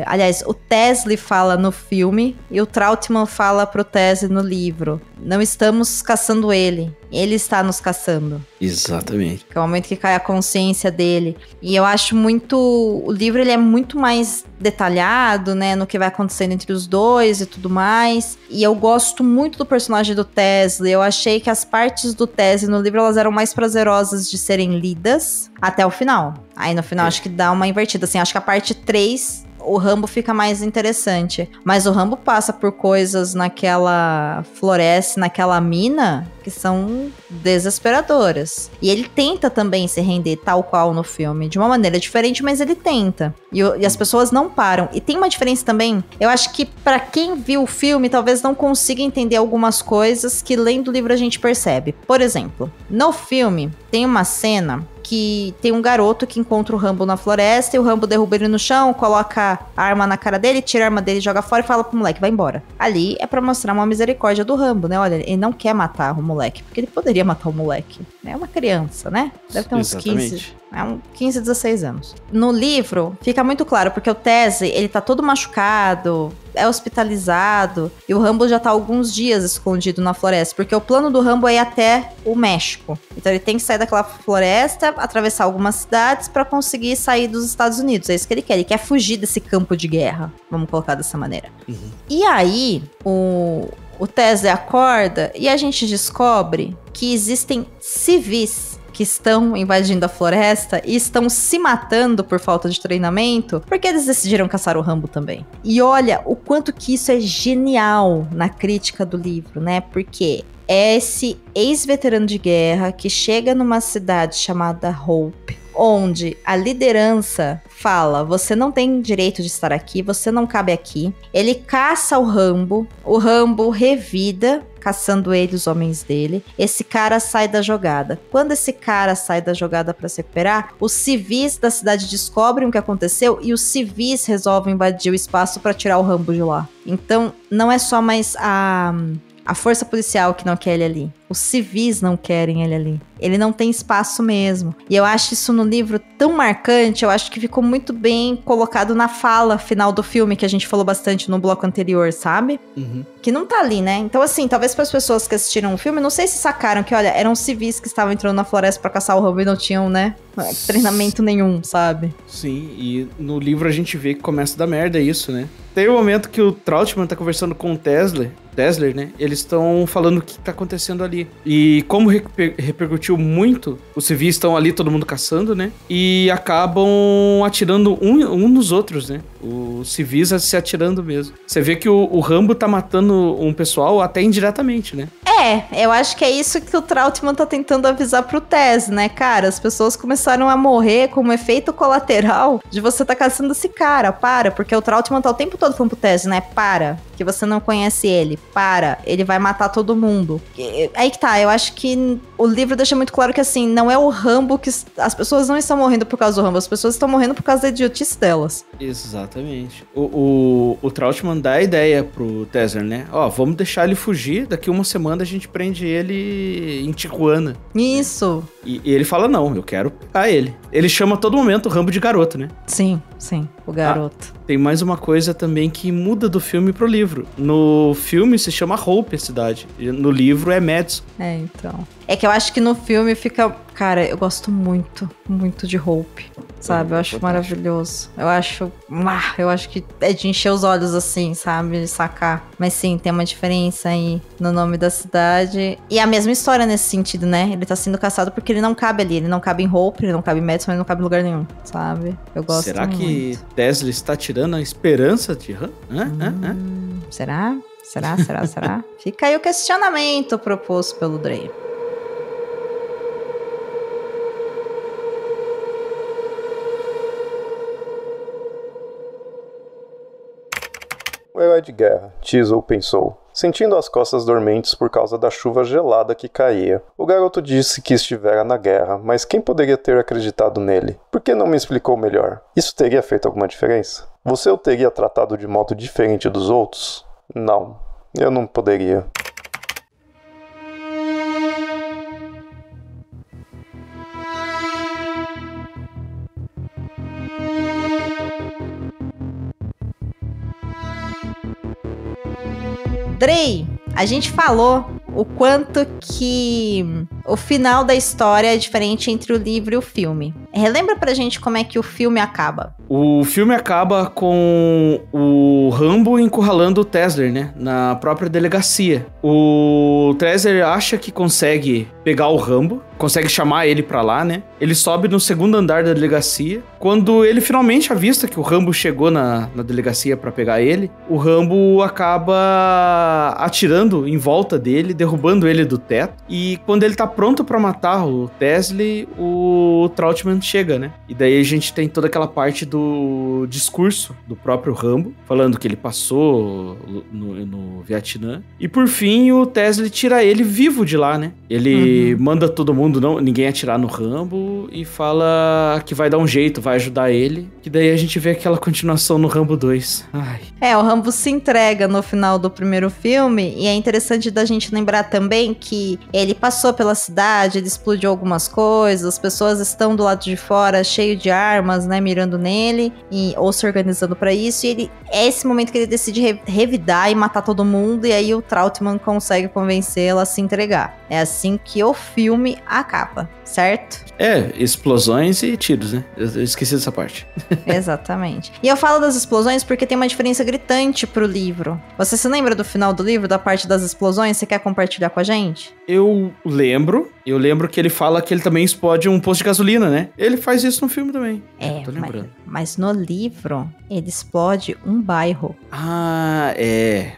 aliás, o Tesley fala no filme e o Trautmann fala pro Tesley no livro. não estamos caçando ele está nos caçando. Exatamente. Que é o momento que cai a consciência dele. E eu acho muito... O livro, ele é muito mais detalhado, né? No que vai acontecendo entre os dois e tudo mais. E eu gosto muito do personagem do Tesley. Eu achei que as partes do Tesley no livro, elas eram mais prazerosas de serem lidas até o final. Aí no final, acho que dá uma invertida. Assim, acho que a parte 3... o Rambo fica mais interessante. Mas o Rambo passa por coisas naquela floresta, naquela mina, que são desesperadoras. E ele tenta também se render tal qual no filme. De uma maneira diferente, mas ele tenta. E as pessoas não param. E tem uma diferença também. Eu acho que pra quem viu o filme, talvez não consiga entender algumas coisas que lendo o livro a gente percebe. Por exemplo, no filme tem uma cena... que tem um garoto que encontra o Rambo na floresta e o Rambo derruba ele no chão, coloca a arma na cara dele, tira a arma dele, joga fora e fala pro moleque, vai embora. Ali é pra mostrar uma misericórdia do Rambo, né? Olha, ele não quer matar o moleque, porque ele poderia matar o moleque. É uma criança, né? Deve ter uns 15, 16 anos. No livro, fica muito claro, porque o Tesley, ele tá todo machucado, é hospitalizado, e o Rambo já tá alguns dias escondido na floresta, porque o plano do Rambo é ir até o México. Então ele tem que sair daquela floresta, atravessar algumas cidades pra conseguir sair dos Estados Unidos. É isso que ele quer fugir desse campo de guerra, vamos colocar dessa maneira. E aí, o Tesley acorda e a gente descobre que existem civis que estão invadindo a floresta e estão se matando por falta de treinamento, porque eles decidiram caçar o Rambo também. E olha o quanto que isso é genial na crítica do livro, né? Porque é esse ex-veterano de guerra que chega numa cidade chamada Hope, onde a liderança fala, você não tem direito de estar aqui, você não cabe aqui. Ele caça o Rambo revida, caçando ele, os homens dele. Esse cara sai da jogada. Quando esse cara sai da jogada para se recuperar, os civis da cidade descobrem o que aconteceu e os civis resolvem invadir o espaço para tirar o Rambo de lá. Então, não é só mais a força policial que não quer ele ali. Os civis não querem ele ali. Ele não tem espaço mesmo. E eu acho isso no livro tão marcante, eu acho que ficou muito bem colocado na fala final do filme, que a gente falou bastante no bloco anterior, sabe? Que não tá ali, né? Então, assim, talvez para as pessoas que assistiram o filme, não sei se sacaram que, olha, eram civis que estavam entrando na floresta pra caçar o Rambo e não tinham, né, treinamento nenhum, sabe? Sim, e no livro a gente vê que começa a dar merda isso, né? Tem um momento que o Trautmann tá conversando com o Tesley, né? Eles estão falando o que tá acontecendo ali. E como repercutiu muito, os civis estão ali, todo mundo caçando, né? E acabam atirando um nos outros, né? Os civis se atirando mesmo. Você vê que o Rambo tá matando um pessoal até indiretamente, né? Eu acho que é isso que o Trautmann tá tentando avisar pro Tess, né, cara? As pessoas começaram a morrer como efeito colateral de você tá caçando esse cara, porque o Trautmann tá o tempo todo falando pro Tess, né, que você não conhece ele, ele vai matar todo mundo. Aí que tá, eu acho que o livro deixa muito claro que, assim, não é o Rambo que... As pessoas não estão morrendo por causa do Rambo, as pessoas estão morrendo por causa da idiotice delas. Exatamente. O Trautmann dá a ideia pro Tesley, né? Vamos deixar ele fugir, daqui uma semana a gente prende ele em Tijuana. Isso. E ele fala, não, eu quero pegar ele. Ele chama a todo momento o Rambo de garoto, né? Sim, o garoto. Tem mais uma coisa também que muda do filme pro livro. No filme se chama Hope a cidade. No livro é Madison. Então. É que eu acho que no filme fica... Cara, eu gosto muito, muito de Hope, sabe? Eu acho maravilhoso. Eu acho que é de encher os olhos assim, sabe? De sacar. Mas sim, tem uma diferença aí no nome da cidade. E a mesma história nesse sentido, né? Ele tá sendo caçado porque ele não cabe ali. Ele não cabe em Hope, ele não cabe em Madison, ele não cabe em lugar nenhum, sabe? Eu gosto muito. Será que Tesley está tirando a esperança de Han? Será? Fica aí o questionamento proposto pelo Dre. O herói de guerra, Teasle, pensou, sentindo as costas dormentes por causa da chuva gelada que caía. O garoto disse que estivera na guerra, mas quem poderia ter acreditado nele? Por que não me explicou melhor? Isso teria feito alguma diferença? Você o teria tratado de modo diferente dos outros? Não, eu não poderia. Drey, a gente falou o quanto que o final da história é diferente entre o livro e o filme. Relembra pra gente como é que o filme acaba. O filme acaba com o Rambo encurralando o Tesler, né? Na própria delegacia. O Tesler acha que consegue pegar o Rambo, consegue chamar ele pra lá, né? Ele sobe no segundo andar da delegacia. Quando ele finalmente avista que o Rambo chegou na delegacia pra pegar ele, o Rambo acaba atirando em volta dele, derrubando ele do teto. E quando ele tá pronto pra matar o Tesler, o Trautmann chega, né? E daí a gente tem toda aquela parte do discurso do próprio Rambo, falando que ele passou no Vietnã. E por fim, o Tesler tira ele vivo de lá, né? Ele manda todo mundo, ninguém atirar no Rambo, e fala que vai dar um jeito, vai ajudar ele. Que daí a gente vê aquela continuação no Rambo 2. Ai. O Rambo se entrega no final do primeiro filme, e é interessante da gente lembrar também que ele passou pela cidade, ele explodiu algumas coisas, as pessoas estão do lado de fora cheio de armas, né, mirando nele, ou se organizando pra isso, e é esse momento que ele decide revidar e matar todo mundo, e aí o Trautmann consegue convencê-lo a se entregar. É assim que o filme acaba, certo? Explosões e tiros, né? Eu esqueci dessa parte. Exatamente. E eu falo das explosões porque tem uma diferença gritante pro livro. Você se lembra do final do livro, da parte das explosões? Você quer compartilhar com a gente? Eu lembro que ele fala que ele também explode um posto de gasolina, né? Ele faz isso no filme também. Tô lembrando. Mas no livro, ele explode um bairro.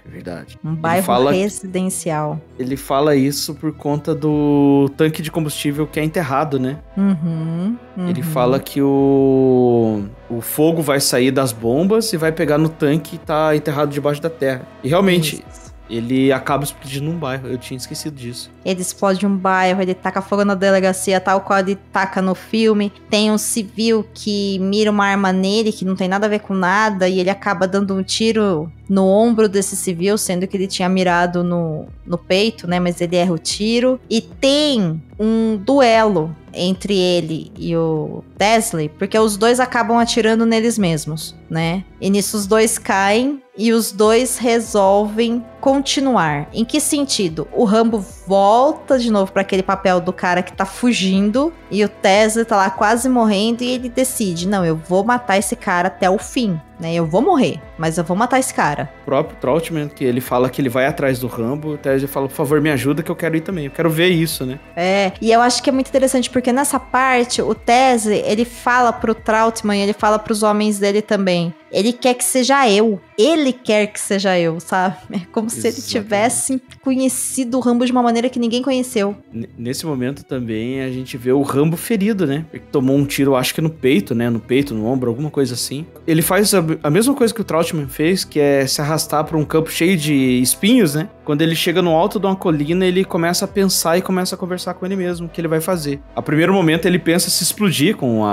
Verdade. Um bairro residencial. Ele fala isso por conta do tanque de combustível que é enterrado, né? Ele fala que o fogo vai sair das bombas e vai pegar no tanque que tá enterrado debaixo da terra. E realmente, ele acaba explodindo um bairro. Eu tinha esquecido disso. Ele explode um bairro, ele taca fogo na delegacia, tal qual ele taca no filme. Tem um civil que mira uma arma nele, que não tem nada a ver com nada, e ele acaba dando um tiro no ombro desse civil, sendo que ele tinha mirado no peito, né? Mas ele erra o tiro. E tem um duelo entre ele e o Tesler, porque os dois acabam atirando neles mesmos, né? E nisso os dois caem e os dois resolvem continuar. Em que sentido? O Rambo volta de novo para aquele papel do cara que tá fugindo e o Tesler tá lá quase morrendo e ele decide, não, eu vou matar esse cara até o fim, né? Eu vou morrer, mas eu vou matar esse cara. O próprio Trautmann, que ele fala que ele vai atrás do Rambo, o Tesler fala, por favor, me ajuda que eu quero ir também, eu quero ver isso, né? E eu acho que é muito interessante porque nessa parte, o Tesler, ele fala pro Trautmann, ele fala pros homens dele também, ele quer que seja eu. Ele quer que seja eu, sabe? É como se ele tivesse conhecido o Rambo de uma maneira que ninguém conheceu. Nesse momento também a gente vê o Rambo ferido, né? Ele tomou um tiro, acho que no peito, né? No peito, no ombro, alguma coisa assim. Ele faz a mesma coisa que o Trautmann fez, que é se arrastar por um campo cheio de espinhos, né? Quando ele chega no alto de uma colina, ele começa a pensar e começa a conversar com ele mesmo, o que ele vai fazer. A primeiro momento ele pensa se explodir com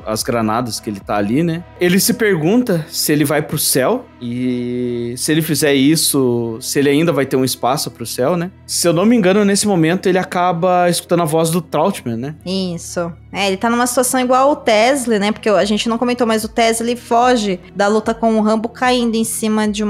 as granadas que ele tá ali, né? Ele se pergunta se ele vai pro céu e se ele fizer isso, se ele ainda vai ter um espaço pro céu, né? Se eu não me engano, nesse momento ele acaba escutando a voz do Trautmann, né? Isso. Ele tá numa situação igual ao Tesler, né? Porque a gente não comentou, mas o Tesler foge da luta com o Rambo caindo em cima de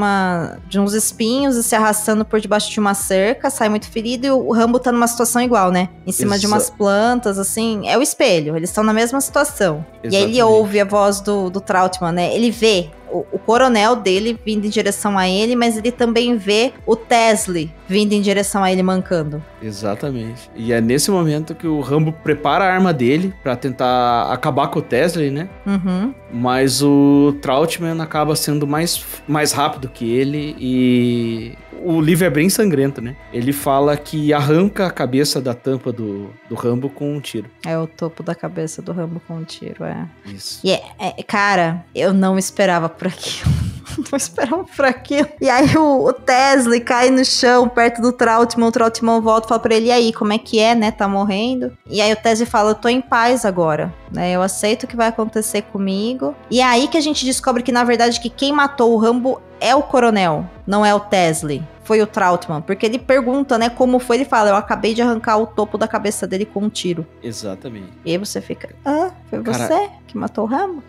uns espinhos e se arrastando por debaixo de uma cerca, sai muito ferido, e o Rambo tá numa situação igual, né? Em cima de umas plantas, assim. É o espelho, eles estão na mesma situação. Exatamente. E aí ele ouve a voz do Trautmann, né? Ele vê o coronel dele vindo em direção a ele, mas ele também vê o Tesler vindo em direção a ele mancando. Exatamente. E é nesse momento que o Rambo prepara a arma dele pra tentar acabar com o Tesler, né? Mas o Trautmann acaba sendo mais rápido que ele e o livro é bem sangrento, né? Ele fala que arranca a cabeça da tampa do Rambo com um tiro. É o topo da cabeça do Rambo com um tiro, Isso. E cara, eu não esperava por aquilo. Não esperava por aquilo. E aí o Tesler cai no chão perto do Trautmann. O Trautmann volta e fala pra ele, e aí, como é que é, né? Tá morrendo? E aí o Tesler fala, eu tô em paz agora, né? Eu aceito o que vai acontecer comigo. E é aí que a gente descobre que, na verdade, que quem matou o Rambo é o coronel, não é o Tesler. Foi o Trautmann, porque ele pergunta, né, como foi, ele fala, eu acabei de arrancar o topo da cabeça dele com um tiro. Exatamente. E aí você fica, foi você que matou o Rambo?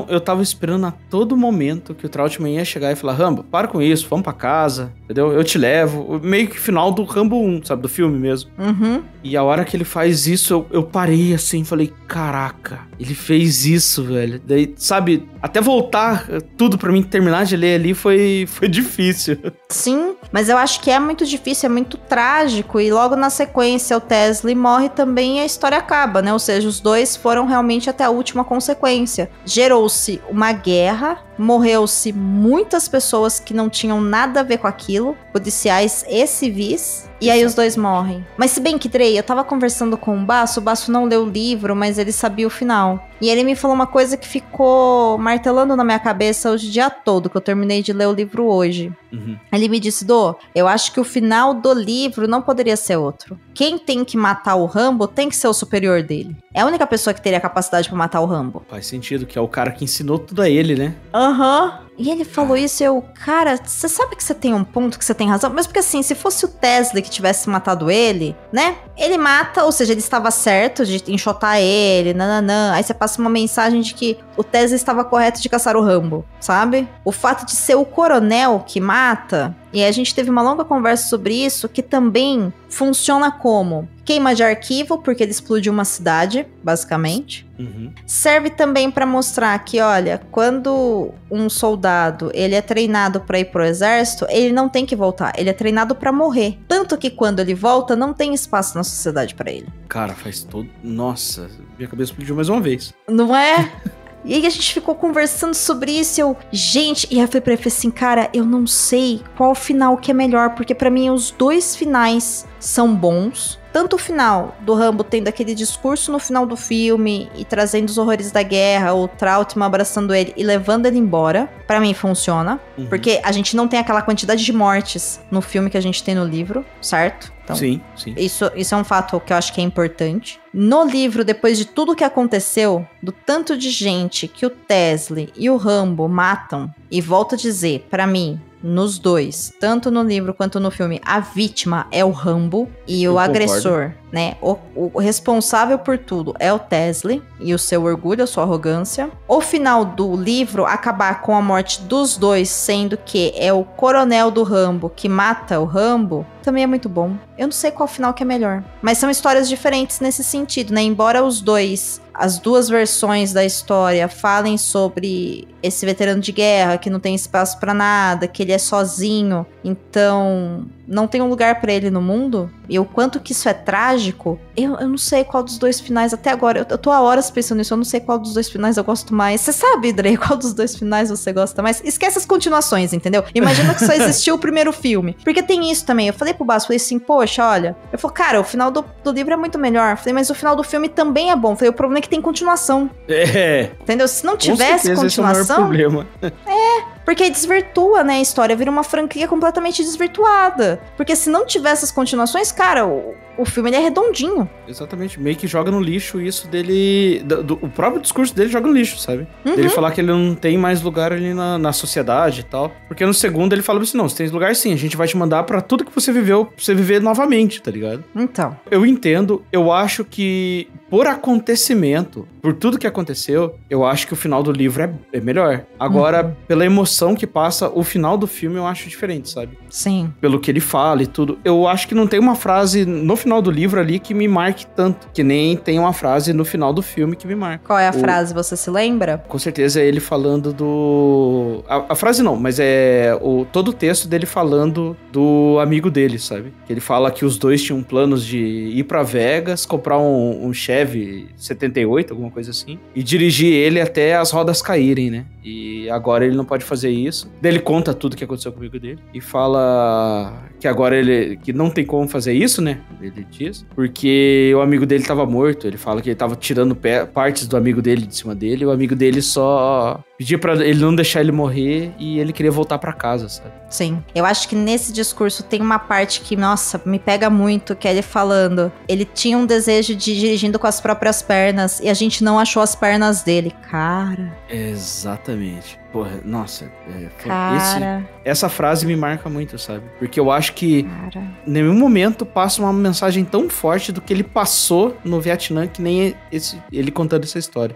Eu tava esperando a todo momento que o Trautmann ia chegar e falar, Rambo, para com isso, vamos pra casa, entendeu? Eu te levo. Meio que final do Rambo 1, sabe? Do filme mesmo. Uhum. E a hora que ele faz isso, eu parei assim, falei, caraca, ele fez isso, velho. Daí, sabe, até voltar tudo pra mim terminar de ler ali foi difícil. Sim, mas eu acho que é muito difícil, é muito trágico. E logo na sequência o Tesla morre também e a história acaba, né? Ou seja, os dois foram realmente até a última consequência. Gerou-se uma guerra, morreu-se muitas pessoas que não tinham nada a ver com aquilo, policiais e civis, e aí os dois morrem. Mas se bem que, Drey, eu tava conversando com o Basso não leu o livro, mas ele sabia o final. E ele me falou uma coisa que ficou martelando na minha cabeça hoje o dia todo, que eu terminei de ler o livro hoje. Uhum. Ele me disse, Dô, eu acho que o final do livro não poderia ser outro. Quem tem que matar o Rambo tem que ser o superior dele. É a única pessoa que teria capacidade pra matar o Rambo. Faz sentido, que é o cara que ensinou tudo a ele, né? Aham. E ele falou isso, cara, você sabe que você tem um ponto, que você tem razão? Mas porque assim, se fosse o Tesla que tivesse matado ele, né? Ele mata, ou seja, ele estava certo de enxotar ele, nananã. Aí você passa uma mensagem de que o Tesla estava correto de caçar o Rambo, sabe? O fato de ser o coronel que mata, e a gente teve uma longa conversa sobre isso, que também funciona como queima de arquivo, porque ele explodiu uma cidade, basicamente. Uhum. Serve também para mostrar que, olha, quando um soldado ele é treinado para ir pro exército, ele não tem que voltar, ele é treinado para morrer. Tanto que quando ele volta, não tem espaço na sociedade para ele. Cara, faz todo... Nossa, minha cabeça explodiu mais uma vez. Não é? E aí a gente ficou conversando sobre isso, gente, e aí eu falei pra ele assim, cara, eu não sei qual final que é melhor, porque pra mim os dois finais são bons. Tanto o final do Rambo tendo aquele discurso no final do filme e trazendo os horrores da guerra, o Trautmann abraçando ele e levando ele embora, pra mim funciona. Uhum. Porque a gente não tem aquela quantidade de mortes no filme que a gente tem no livro, certo? Então, sim. Isso é um fato que eu acho que é importante. No livro, depois de tudo que aconteceu, do tanto de gente que o Tesla e o Rambo matam, e volto a dizer, pra mim, nos dois, tanto no livro quanto no filme, a vítima é o Rambo e o agressor, né? O responsável por tudo é o Tesla e o seu orgulho, a sua arrogância. O final do livro acabar com a morte dos dois, sendo que é o coronel do Rambo que mata o Rambo, também é muito bom. Eu não sei qual final que é melhor, mas são histórias diferentes nesse sentido, né? Embora as duas versões da história falem sobre esse veterano de guerra que não tem espaço pra nada, que ele é sozinho, então não tem um lugar pra ele no mundo, e o quanto que isso é trágico, eu não sei qual dos dois finais até agora, eu tô há horas pensando nisso, eu não sei qual dos dois finais eu gosto mais. Você sabe, Drey, qual dos dois finais você gosta mais? Esquece as continuações, entendeu? Imagina que só existiu o primeiro filme, porque tem isso também. Eu falei pro Basso, falei assim, poxa, olha, eu falei, cara, o final do livro é muito melhor. Eu falei, mas o final do filme também é bom. Eu falei, o problema é que tem continuação. Entendeu? Se não tivesse continuação... Esse é o maior problema. Porque aí desvirtua, né, a história, vira uma franquia completamente desvirtuada. Porque se não tivesse as continuações, cara, o filme ele é redondinho. Exatamente, meio que joga no lixo isso dele... o próprio discurso dele joga no lixo, sabe? Uhum. Ele falar que ele não tem mais lugar ali na sociedade e tal. Porque no segundo ele fala assim, não, você tem lugar sim, a gente vai te mandar pra tudo que você viveu, pra você viver novamente, tá ligado? Então. Eu entendo, eu acho que por acontecimento, por tudo que aconteceu, eu acho que o final do livro é melhor. Agora, pela emoção que passa, o final do filme eu acho diferente, sabe? Sim. Pelo que ele fala e tudo. Eu acho que não tem uma frase no final do livro ali que me marque tanto, que nem tem uma frase no final do filme que me marca. Qual é a frase, você se lembra? Com certeza é ele falando do... A frase não, mas é todo o texto dele falando do amigo dele, sabe? Que ele fala que os dois tinham planos de ir pra Vegas, comprar um Chevy 78, alguma coisa assim, e dirigir ele até as rodas caírem, né? E agora ele não pode fazer isso. Daí ele conta tudo que aconteceu com o amigo dele e fala que agora que não tem como fazer isso, né? Ele diz, porque o amigo dele tava morto. Ele fala que ele tava tirando partes do amigo dele de cima dele, e o amigo dele só Pedia pra ele não deixar ele morrer e ele queria voltar pra casa, sabe? Sim. Eu acho que nesse discurso tem uma parte que, nossa, me pega muito, que é ele falando. Ele tinha um desejo de ir dirigindo com as próprias pernas e a gente não achou as pernas dele. Cara. Exatamente. Porra, nossa. Cara. Essa frase me marca muito, sabe? Porque eu acho que Cara. em nenhum momento passa uma mensagem tão forte do que ele passou no Vietnã que nem ele contando essa história.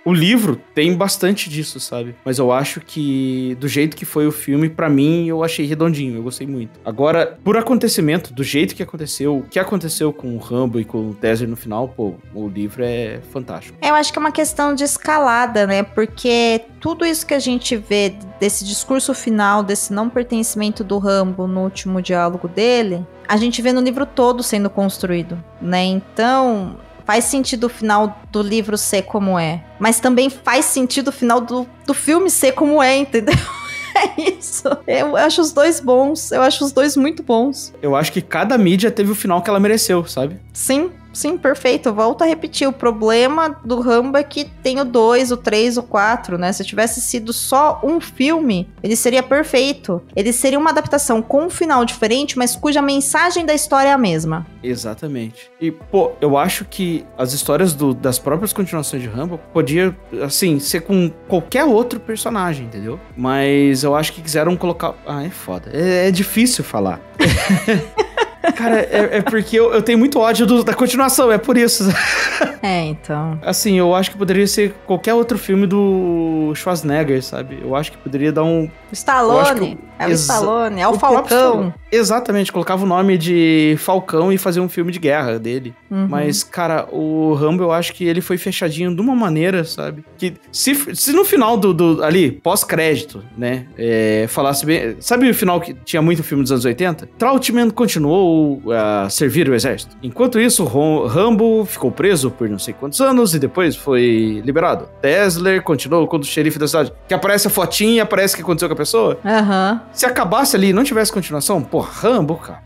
O livro tem bastante disso, sabe? Mas eu acho que do jeito que foi o filme, pra mim, eu achei redondinho. Eu gostei muito. Agora, por acontecimento, do jeito que aconteceu, o que aconteceu com o Rambo e com o Desert no final, pô, o livro é fantástico. Eu acho que é uma questão de escalada, né? Porque tudo isso que a gente vê desse discurso final, desse não pertencimento do Rambo no último diálogo dele, a gente vê no livro todo sendo construído, né? Então, faz sentido o final do livro ser como é. Mas também faz sentido o final do filme ser como é, entendeu? É isso. Eu acho os dois bons. Eu acho os dois muito bons. Eu acho que cada mídia teve o final que ela mereceu, sabe? Sim, perfeito. Eu volto a repetir. O problema do Rambo é que tem o 2, o 3, o 4, né? Se tivesse sido só um filme, ele seria perfeito. Ele seria uma adaptação com um final diferente, mas cuja mensagem da história é a mesma. Exatamente. E, pô, eu acho que as histórias das próprias continuações de Rambo podia, assim, ser com qualquer outro personagem, entendeu? Mas eu acho que quiseram colocar... Ah, é foda. É difícil falar. Cara, é porque eu tenho muito ódio da continuação, é por isso. Então. Assim, eu acho que poderia ser qualquer outro filme do Schwarzenegger, sabe? Eu acho que poderia dar um... Stallone. É o Stallone, é o Falcão. Exatamente, colocava o nome de Falcão e fazia um filme de guerra dele. Uhum. Mas, cara, o Rambo, eu acho que ele foi fechadinho de uma maneira, sabe? Que se no final ali, pós-crédito, né, falasse bem... Sabe o final que tinha muito filme dos anos 80? Trautmann continuou a servir o exército. Enquanto isso, Rambo ficou preso por não sei quantos anos e depois foi liberado. Tesler continuou como xerife da cidade. Que aparece a fotinha e aparece o que aconteceu com a pessoa. Aham. Se acabasse ali e não tivesse continuação, pô, Rambo, cara,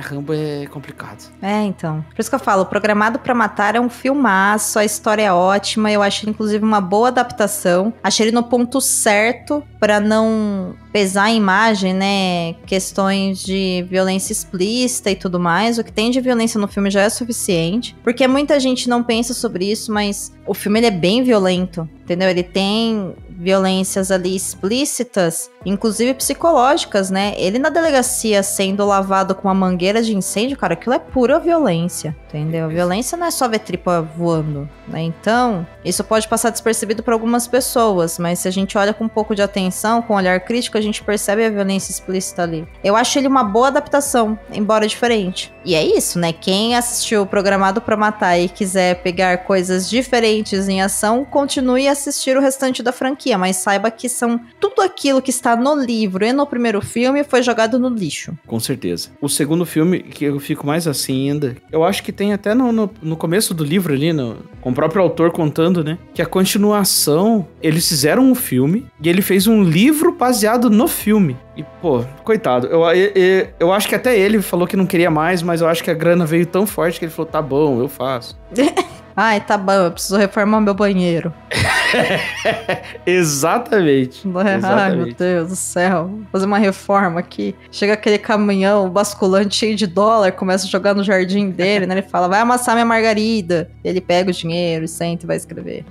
Rambo é complicado. Então. Por isso que eu falo, Programado pra Matar é um filmaço, a história é ótima, eu achei inclusive uma boa adaptação. Achei ele no ponto certo pra não pesar a imagem, né, questões de violência explícita e tudo mais. O que tem de violência no filme já é suficiente, porque muita gente não pensa sobre isso, mas o filme ele é bem violento, entendeu? Ele tem violências ali explícitas, inclusive psicológicas, né? Ele na delegacia sendo lavado com uma mangueira de incêndio, cara, aquilo é pura violência, entendeu? Violência não é só ver tripa voando, né? Então, isso pode passar despercebido para algumas pessoas, mas se a gente olha com um pouco de atenção, com um olhar crítico, a gente percebe a violência explícita ali. Eu acho ele uma boa adaptação, embora diferente. E é isso, né? Quem assistiu o Programado pra Matar e quiser pegar coisas diferentes em ação, continue a assistir o restante da franquia, mas saiba que são tudo aquilo que está no livro e no primeiro filme foi jogado no lixo. Com certeza. O segundo filme, que eu fico mais assim ainda, eu acho que tem até no começo do livro ali, com o próprio autor contando, né? Que a continuação, eles fizeram um filme e ele fez um livro baseado no filme. E, pô, coitado. Eu acho que até ele falou que não queria mais, mas eu acho que a grana veio tão forte que ele falou, tá bom, eu faço. Ai, tá bom, eu preciso reformar meu banheiro. Exatamente. Ai, meu Deus do céu. Vou fazer uma reforma aqui. Chega aquele caminhão basculante cheio de dólar, começa a jogar no jardim dele, né? Ele fala, vai amassar minha margarida. Ele pega o dinheiro, senta e vai escrever.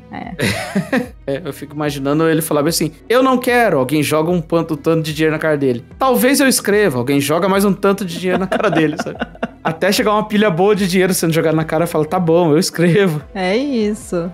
Eu fico imaginando ele falar assim, eu não quero. Alguém joga um tanto de dinheiro na cara dele. Talvez eu escreva. Alguém joga mais um tanto de dinheiro na cara dele, sabe? Até chegar uma pilha boa de dinheiro sendo jogada na cara, fala, tá bom, eu escrevo. É isso.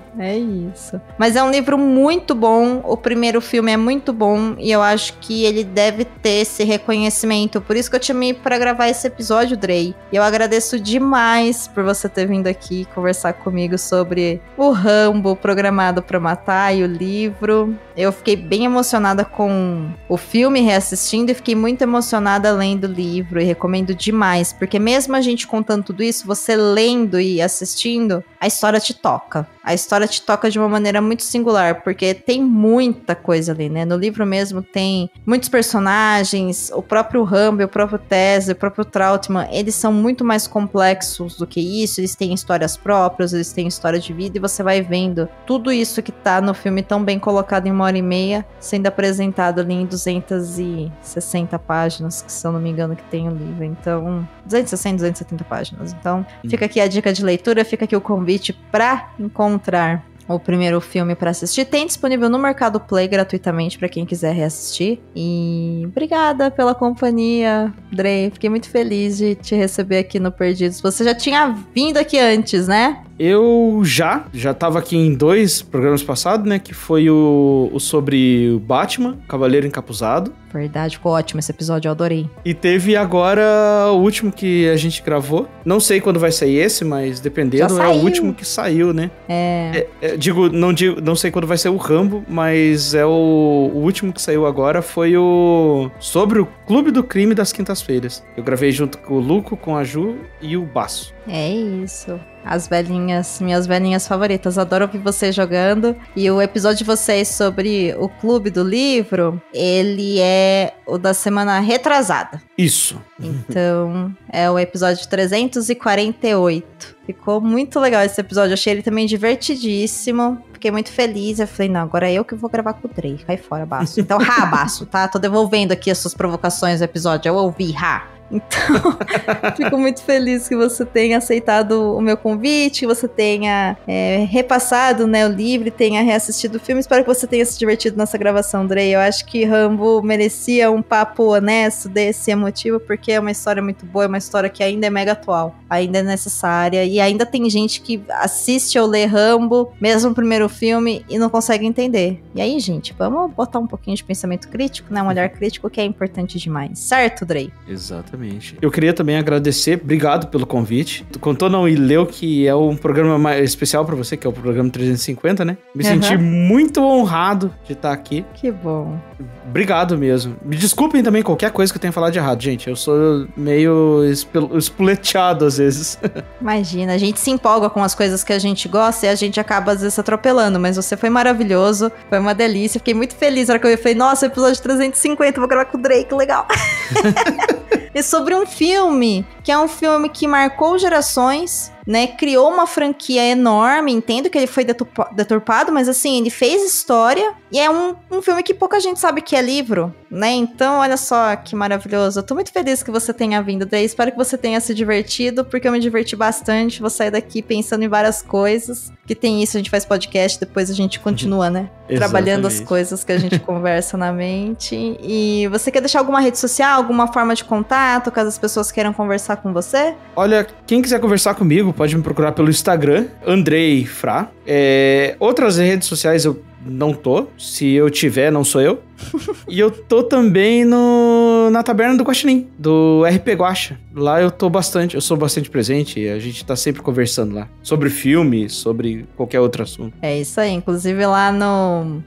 Mas é um livro muito bom, o primeiro filme é muito bom e eu acho que ele deve ter esse reconhecimento. Por isso que eu te chamei pra gravar esse episódio, Drey. E eu agradeço demais por você ter vindo aqui conversar comigo sobre o Rambo, Programado pra Matar e o livro. Eu fiquei bem emocionada com o filme reassistindo e fiquei muito emocionada lendo o livro e recomendo demais, porque mesmo a gente contando tudo isso, você lendo e assistindo, a história te toca. A história te toca de uma maneira muito singular, porque tem muita coisa ali, né? No livro mesmo tem muitos personagens, o próprio Rambo, o próprio Tess, o próprio Trautmann, eles são muito mais complexos do que isso, eles têm histórias próprias, eles têm história de vida, e você vai vendo tudo isso que tá no filme tão bem colocado em 1h30, sendo apresentado ali em 260 páginas, que se eu não me engano que tem o livro. Então, 270 páginas. Então, fica aqui a dica de leitura, fica aqui o convite pra encontrar o primeiro filme pra assistir. Tem disponível no Mercado Play gratuitamente pra quem quiser reassistir. E obrigada pela companhia, Dre. Fiquei muito feliz de te receber aqui no Perdidos. Você já tinha vindo aqui antes, né? Eu já tava aqui em 2 programas passados, né? Que foi o sobre o Batman, Cavaleiro Encapuzado. Verdade, ficou ótimo esse episódio, eu adorei. E teve agora o último que a gente gravou. Não sei quando vai sair esse, mas dependendo, é o último que saiu, né? Não sei quando vai ser o Rambo, mas é o último que saiu agora foi o sobre o Clube do Crime das Quintas-Feiras. Eu gravei junto com o Luco, com a Ju e o Basso. É isso. As velhinhas, minhas velhinhas favoritas. Adoro ouvir vocês jogando. E o episódio de vocês sobre o Clube do Livro, ele é o da semana retrasada. Isso. Então, é o episódio 348. Ficou muito legal esse episódio. Achei ele também divertidíssimo. Fiquei muito feliz. Eu falei, não, agora é eu que vou gravar com o Dre. Cai fora, Basso. Então, Basso, tá? Tô devolvendo aqui as suas provocações do episódio. Eu ouvi, Então, fico muito feliz que você tenha aceitado o meu convite, que você tenha repassado, né, o livro, tenha reassistido o filme. Espero que você tenha se divertido nessa gravação, Dre. Eu acho que Rambo merecia um papo honesto desse, emotivo, porque é uma história muito boa, é uma história que ainda é mega atual, ainda é necessária, e ainda tem gente que assiste ou lê Rambo, mesmo o primeiro filme, e não consegue entender. E aí, gente, vamos botar um pouquinho de pensamento crítico, né, um olhar crítico, que é importante demais. Certo, Dre? Exatamente. Eu queria também agradecer, obrigado pelo convite. Tu contou não e leu que é um programa mais especial pra você, que é o programa 350, né? Me senti muito honrado de estar aqui. Que bom. Obrigado mesmo. Me desculpem também qualquer coisa que eu tenha falado de errado, gente. Eu sou meio espuleteado às vezes. Imagina, a gente se empolga com as coisas que a gente gosta e a gente acaba às vezes se atropelando, mas você foi maravilhoso, foi uma delícia. Fiquei muito feliz na hora que eu falei, nossa, episódio 350, vou gravar com o Drake, legal. E sobre um filme, que é um filme que marcou gerações, né, criou uma franquia enorme, entendo que ele foi deturpado, mas assim, ele fez história, e é um filme que pouca gente sabe que é livro, né, então olha só que maravilhoso. Eu tô muito feliz que você tenha vindo, daí espero que você tenha se divertido, porque eu me diverti bastante, vou sair daqui pensando em várias coisas, que tem isso, a gente faz podcast, depois a gente continua, né, trabalhando as coisas que a gente conversa na mente. E você quer deixar alguma rede social, alguma forma de contato, caso as pessoas queiram conversar com você? Olha, quem quiser conversar comigo, pode me procurar pelo Instagram, Andrei Fra. Outras redes sociais eu não tô. Se eu tiver, não sou eu. E eu tô também na Taberna do Guaxinim, do RP Guaxa. Lá eu sou bastante presente e a gente tá sempre conversando lá. Sobre filme, sobre qualquer outro assunto. É isso aí. Inclusive lá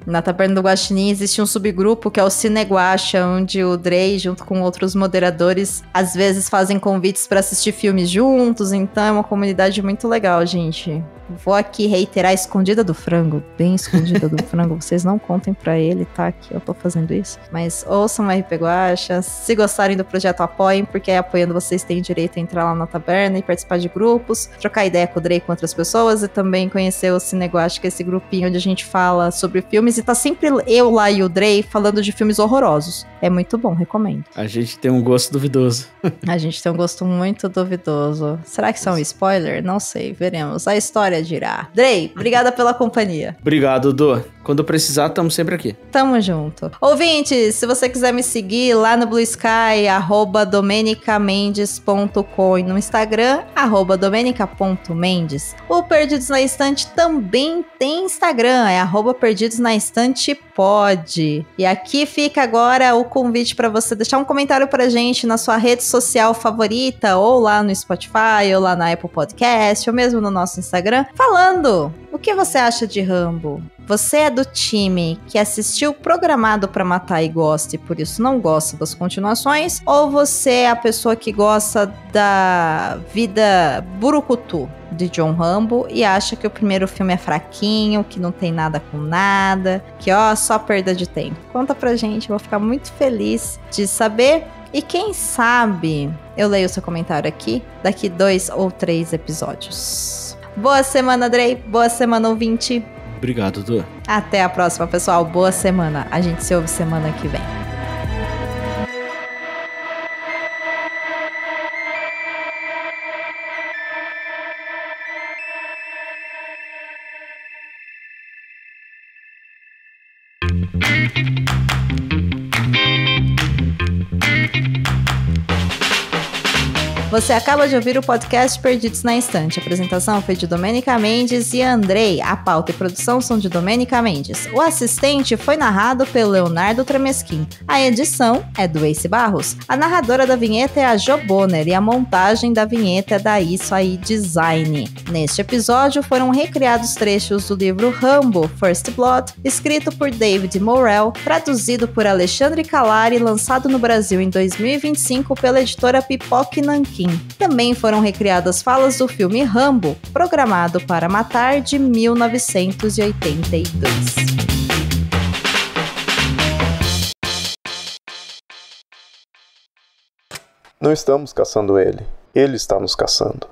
na Taberna do Guaxinim existe um subgrupo que é o Cine Guaxa, onde o Dre, junto com outros moderadores, às vezes fazem convites pra assistir filmes juntos. Então é uma comunidade muito legal, gente. Vou aqui reiterar, escondida do frango, bem escondida do frango. Vocês não contem pra ele, tá? Que eu tô fazendo isso. Mas ouçam o RP Guaxa. Se gostarem do projeto, apoiem, porque apoiando vocês têm direito a entrar lá na taberna e participar de grupos, trocar ideia com o Dre e com outras pessoas, e também conhecer o Cine Guaxa, que é esse grupinho onde a gente fala sobre filmes, e tá sempre eu lá e o Dre falando de filmes horrorosos. É muito bom, recomendo. A gente tem um gosto duvidoso. A gente tem um gosto muito duvidoso. Será que isso é um spoiler? Não sei, veremos. A história dirá. Dre, obrigada pela companhia. Obrigado, Dô. Quando precisar, estamos sempre aqui. Tamo junto. Ouvintes, se você quiser me seguir lá no Blue Sky, @domenicamendes.com, e no Instagram, @domenica.mendes. O Perdidos na Estante também tem Instagram, é @perdidosnaestantepod. E aqui fica agora o convite para você deixar um comentário pra gente na sua rede social favorita, ou lá no Spotify, ou lá na Apple Podcast, ou mesmo no nosso Instagram, falando o que você acha de Rambo? Você é do time que assistiu Programado pra Matar e gosta e por isso não gosta das continuações? Ou você é a pessoa que gosta da vida burucutu de John Rambo e acha que o primeiro filme é fraquinho, que não tem nada com nada, que só perda de tempo? Conta pra gente, eu vou ficar muito feliz de saber. E quem sabe eu leio o seu comentário aqui daqui 2 ou 3 episódios. Boa semana, Drey. Boa semana, ouvinte. Obrigado, Du. Até a próxima, pessoal. Boa semana. A gente se ouve semana que vem. Você acaba de ouvir o podcast Perdidos na Estante. A apresentação foi de Domênica Mendes e Andrei. A pauta e produção são de Domênica Mendes. O assistente foi narrado pelo Leonardo Tremesquim. A edição é do Ace Barros. A narradora da vinheta é a Jo Bonner e a montagem da vinheta é da Isso Aí Design. Neste episódio foram recriados trechos do livro Rambo, First Blood, escrito por David Morrell, traduzido por Alexandre Calari e lançado no Brasil em 2025 pela editora Pipoque Nanquim. Também foram recriadas falas do filme Rambo, Programado para Matar, de 1982. Não estamos caçando ele está nos caçando.